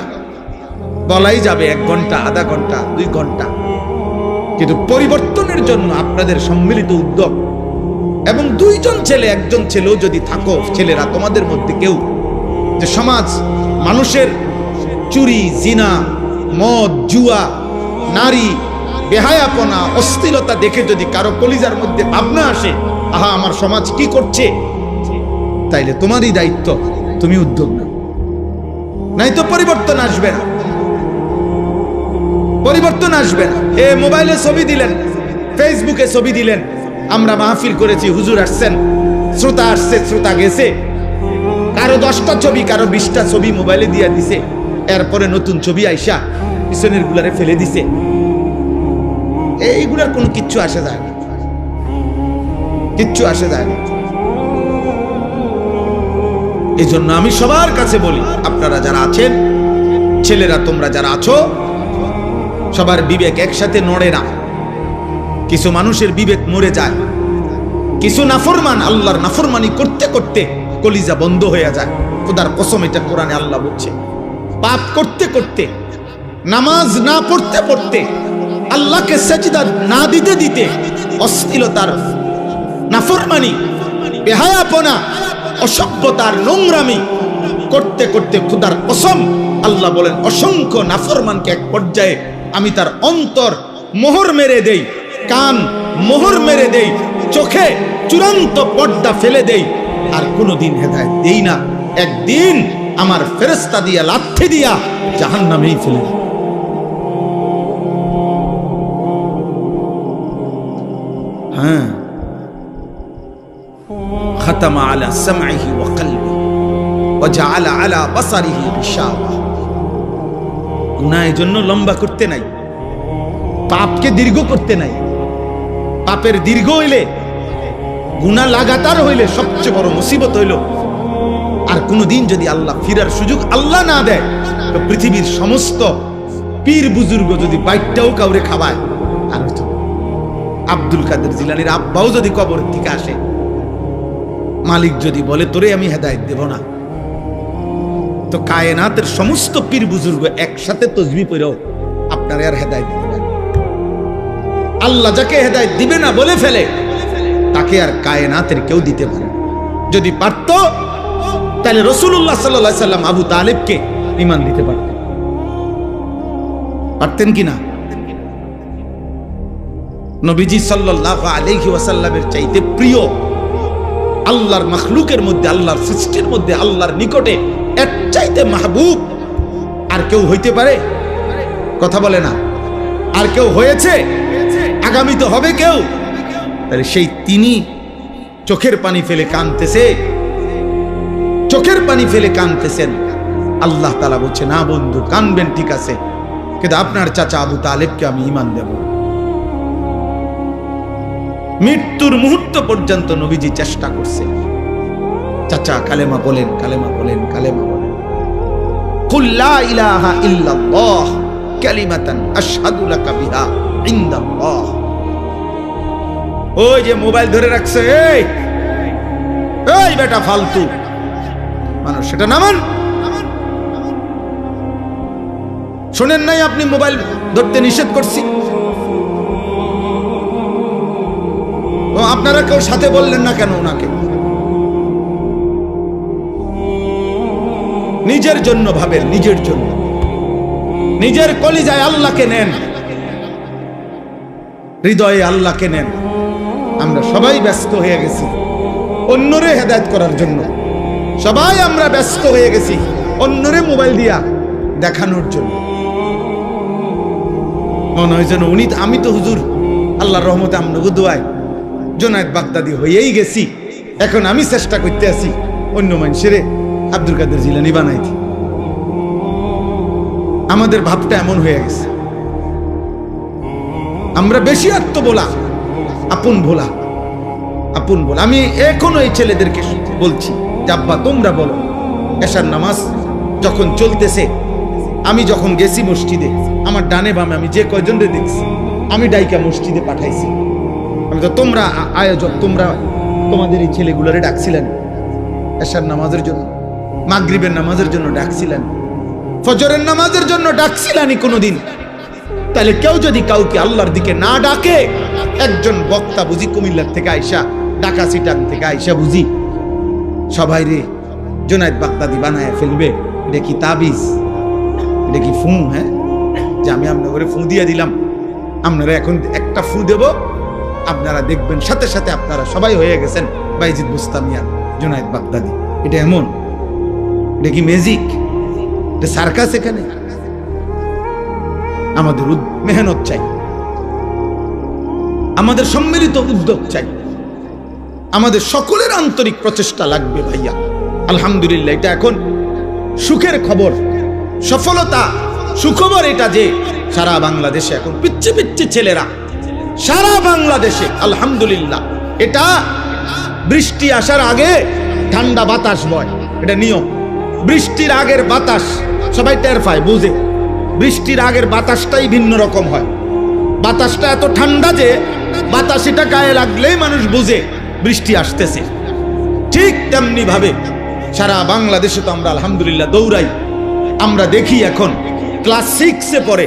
বলাই যাবে 1 ঘন্টা, আধা ঘন্টা, 2 ঘন্টা, কিন্তু পরিবর্তনের জন্য আপনাদের সম্মিলিত উদ্যোগ এবং 2 জন ছেলে, 1 জন ছেলেও যদি থাকো, ছেলেরা তোমাদের মধ্যে কেউ, যে সমাজ মানুষের চুরি, জিনা, মদ, জুয়া, নারী, বেহায়াপনা, অশ্লীলতা দেখে যদি কারো কলিজার মধ্যে ভাবনা আসে, আহা আমার সমাজ কি করছে, তাইলে তোমারই দায়িত্ব, তুমি উদ্যোগ নাও, নাই তো পরিবর্তন আসবে না, পরিবর্তন আসবে না। মোবাইলে ছবি দিলেন, ফেসবুকে ছবি দিলেন, আমরা মাহফিল করেছি, হুজুর আসছেন, শ্রোতা আসছে, শ্রোতা গেছে, কারো 10টা ছবি, কারো 20টা ছবি মোবাইলে দিয়ে দিছে, এরপরে নতুন ছবি আইসা পিছনের গুলারে ফেলে দিছে। এইগুলার কোনো কিচ্ছু আসে যায় না, কিচ্ছু আসে যায় না। এই জন্য আমি সবার কাছে বলি, আপনারা যারা আছেন, ছেলেরা তোমরা যারা আছো, সবার বিবেক একসাথে নড়ে না। কিছু মানুষের বিবেক মরে যায়, কিছু নাফরমান আল্লাহর নাফরমানি করতে করতে কলিজা বন্ধ হয়ে যায়। খোদার কসম, এটা কোরআনে আল্লাহ বলছে। পাপ করতে করতে, নামাজ না পড়তে পড়তে, আল্লাহকে সেজদা না দিতে দিতে, অশ্লীলতার, নাফরমানি, বেহায়াপনা, অসভ্যতার, নোংরামি করতে করতে খোদার কসম আল্লাহ বলেন অসংখ্য নাফরমানকে এক পর্যায়ে আমি তার অন্তর মোহর মেরে দেই, কান মোহর মেরে দেই, চোখে চূড়ান্ত পর্দা ফেলে দেই, আর কোনোদিন হেদায়েত দেই না। একদিন আমার ফেরেশতা দিয়া লাথি দিয়া জাহান্নামেই ফেলে দেই। হ্যাঁ, খাতামা আলা সামঈহি ওয়া কলবি ওয়া জাআলা আলা বাসারিহি গিশাওয়া। গুনাহ এজন্য লম্বা করতে নাই, পাপকে দীর্ঘ করতে নাই। পাপের দীর্ঘ হইলে, গুনাহ লাগাতার হইলে সবচেয়ে বড় মুসিবত হইল, আর কোনদিন যদি আল্লাহ ফিরার সুযোগ আল্লাহ না দেয়, তো পৃথিবীর সমস্ত পীর বুজুর্গ যদি বাইকটাও কাউরে খাওয়ায়, আর হইতো আব্দুল কাদের জিলানীর আব্বাও যদি কবর থেকে আসে, মালিক যদি বলে তোরে আমি হেদায়েত দেব না, তো কায়নাতের সমস্ত পীর বুজুর্গ একসাথে তসবিহ পড়েও আপনারে আর হেদায়েত দিবে না। আল্লাহ যাকে হেদায়েত দিবে না বলে ফেলে, তাকে আর কায়নাতের কেউ দিতে পারে না। যদি পারত, তাহলে রাসূলুল্লাহ সাল্লাল্লাহু আলাইহি সাল্লাম আবু তালেবকে ঈমান দিতে পারতেন। পারতেন কিনা? নবীজি সাল্লাল্লাহু আলাইহি ওয়াসাল্লামের চাইতে প্রিয় আল্লাহর মাখলুকের মধ্যে, আল্লাহর সৃষ্টির মধ্যে, আল্লাহর নিকটে এর চাইতে মাহবুব আর কেউ হইতে পারে? কথা বলে না। আর কেউ হয়েছে? আগামী তো হবে কেউ। তাহলে সেই তিনি চোখের পানি ফেলে কাঁদতেছে, চোখের পানি ফেলে কাঁদতেছেন। আল্লাহ তাআলা বলছে না বন্ধু, কাঁদবেন ঠিক আছে, কিন্তু আপনার চাচা আবু তালেবকে আমি ঈমান দেব। মৃত্যুর মুহূর্ত পর্যন্ত নবীজি চেষ্টা করছে, চাচা কালেমা বলেন, কালেমা বলেন, কালেমা বলেন। কুল লা ইলাহা ইল্লাল্লাহ কালিমাতান আশহাদু লাকা বিহা ইনদাল্লাহ। ওই যে মোবাইল ধরে রাখছে, এই এই বেটা ফালতু মানুষ, সেটা নামান। শোনেন নাই আপনি মোবাইল ধরতে নিষেধ করছি? ও আপনারা কেউ সাথে বললেন না কেন ওনাকে? নিজের জন্য ভাবেন, নিজের জন্য, নিজের কলিজায় আল্লাহকে নেন, হৃদয়ে আল্লাহকে নেন। আমরা সবাই ব্যস্ত হয়ে গেছি অন্যরে হেদায়েত করার জন্য, সবাই আমরা ব্যস্ত হয়ে গেছি অন্যরে মোবাইল দিয়া দেখানোর জন্য। মনে হয় যেন উনি, আমি তো হুজুর আল্লাহর রহমতে আমনগো দোয়ায় জুনায়েদ বাগদাদি হয়েই গেছি, এখন আমি চেষ্টা করতে আছি অন্য মানুষের আব্দুল কাদের জিলানী বানাইতে। আমাদের ভাবটা এমন হয়ে গেছে, আমরা বেশি আত্মবোলা, আপন ভোলা, আপন ভোলা। আমি এখনো এই ছেলেদেরকে বলছি যে আব্বা তোমরা বলো, এশার নামাজ যখন চলতেছে, আমি যখন গেছি মসজিদে, আমার ডানে বামে আমি যে কয়জনরে দেখছি, আমি ডাইকা মসজিদে পাঠাইছি। আমি তো তোমরা আয়োজক, তোমরা তোমাদের এই ছেলেগুলোরে ডাকছিলেন এশার নামাজের জন্য, মাগরিবের নামাজের জন্য ডাকছিলেন, ফজরের নামাজের জন্য ডাকছিলেন কোনোদিন? তাহলে কেউ যদি কাউকে আল্লাহর দিকে না ডাকে, একজন বক্তা বুঝি কুমিল্লার থেকে আইসা, ঢাকা সিটাং থেকে আইসা বুঝি সবাই রে জুনায়েদ বাগদাদি বানায় ফেলবে? এটা কি তাবিজ? এটা কি ফু? হ্যাঁ, যে আমি আপনার ঘরে ফু দিয়ে দিলাম, আপনারা এখন একটা ফু দেব, আপনারা দেখবেন সাথে সাথে আপনারা সবাই হয়ে গেছেন বাইজিদ বুস্তামিয়া জুনায়েদ বাগদাদি। এটা এমন? এটা কি ম্যাজিক? এটা সার্কাস? এখানে আমাদের মেহনত চাই, আমাদের সম্মিলিত উদ্যোগ চাই, আমাদের সকলের আন্তরিক প্রচেষ্টা লাগবে ভাইয়া। আলহামদুলিল্লাহ, এটা এখন সুখের খবর, সফলতা, সুখবর এটা যে সারা বাংলাদেশে এখন পিচ্ছে পিচ্ছে ছেলেরা, সারা বাংলাদেশে আলহামদুলিল্লাহ। এটা বৃষ্টি আসার আগে ঠান্ডা বাতাস বয়, এটা নিয়ম। বৃষ্টির আগের বাতাস সবাই টের পায়, বুঝে, বৃষ্টির আগের বাতাসটাই ভিন্ন রকম হয়। বাতাসটা এত ঠান্ডা যে বাতাস এটা গায়ে লাগলেই মানুষ বুঝে বৃষ্টি আসতেছে। ঠিক তেমনি ভাবে সারা বাংলাদেশে তো আমরা আলহামদুলিল্লাহ দৌড়াই। আমরা দেখি এখন ক্লাস 6-এ পড়ে,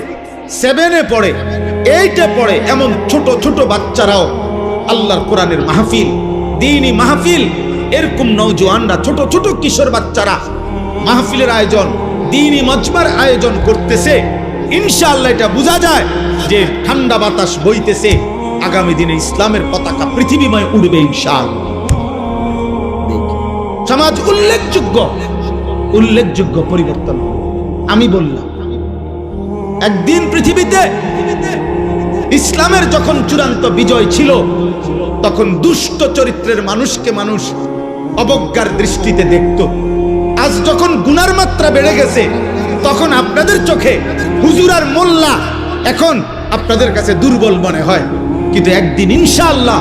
7-এ পড়ে, 8-এ পড়ে এমন ছোট ছোট বাচ্চারাও আল্লাহর কোরআনের মাহফিল, দ্বীনি মাহফিল, এরকম নওজোয়ানরা, ছোট ছোট কিশোর বাচ্চারা মাহফিলের আয়োজন, দ্বীনি মজমার আয়োজন করতেছে। ইনশাআল্লাহ এটা বোঝা যায় যে ঠান্ডা বাতাস বইতেছে, আগামী দিনে ইসলামের পতাকা পৃথিবীময় উড়বে ইনশাআল্লাহ। সমাজ উল্লেখযোগ্য পরিবর্তন। আমি বললাম একদিন পৃথিবীতে ইসলামের যখন চূড়ান্ত বিজয় ছিল, তখন দুষ্ট চরিত্রের মানুষকে মানুষ অবজ্ঞার দৃষ্টিতে দেখত। আজ যখন গুনার মাত্রা বেড়ে গেছে, তখন আপনাদের চোখে হুজুর আর মোল্লা এখন আপনাদের কাছে দুর্বল মনে হয়। কিন্তু একদিন ইনশাআল্লাহ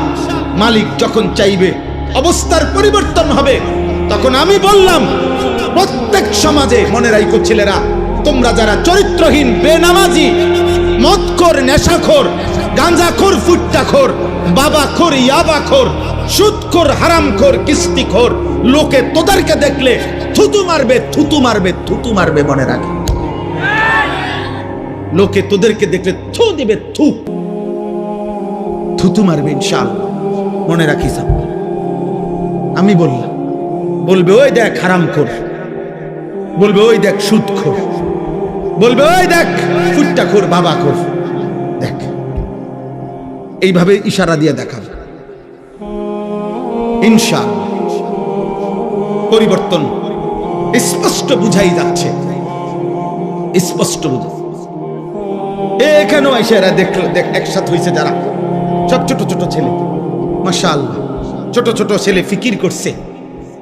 মালিক যখন চাইবে অবস্থার পরিবর্তন হবে, তখন আমি বললাম প্রত্যেক সমাজে মনে রাখো ছেলেরা, তোমরা যারা চরিত্রহীন, বেনামাজি, মদখোর, নেশাখোর, গাঁজাখোর, ফুট্টাখোর, বাবাখোর, ইয়াবাখোর, সুদখোর, হারামখোর, কিস্তিখোর, লোকে তোদেরকে দেখলে থুতু মারবে, থুতু মারবে, থুতু মারবে। মনে রাখি, লোকে তোদেরকে দেখলে থু দিবে, থুতু মারবে ইনশাআল্লাহ। মনে রাখিস। আমি বললাম, বলবে ওই দেখ হারামখোর, বলবে ওই দেখ সুদখোর, বলবে ওই দেখ ফুট্টাখোর, বাবাখোর, দেখ। এইভাবে ইশারা দিয়ে দেখাবে। ইনশাআল্লাহ পরিবর্তন স্পষ্ট বুঝাই যাচ্ছে, স্পষ্ট বুঝা। এখানেও এসে এরা দেখ একসাথে হয়েছে যারা, সব ছোট ছোট ছেলে, মাশাআল্লাহ, ছোট ছোট ছেলে ফিকির করছে,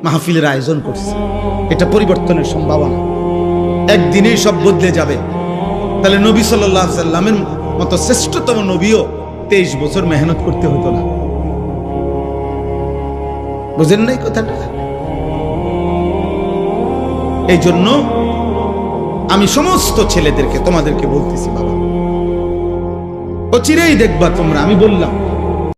মাহফিলের আয়োজন করছে। এটা পরিবর্তনের সম্ভাবনা। একদিনেই সব বদলে যাবে। তাহলে নবী সাল্লাল্লাহু আলাইহি সাল্লামের মতো শ্রেষ্ঠতম নবীও 23 বছর মেহনত করতে হতো না। বুঝেন নাই কথাটা? এই জন্য আমি সমস্ত ছেলেদেরকে তোমাদেরকে বলতেছি, বাবা অচিরেই দেখবা তোমরা। আমি বললাম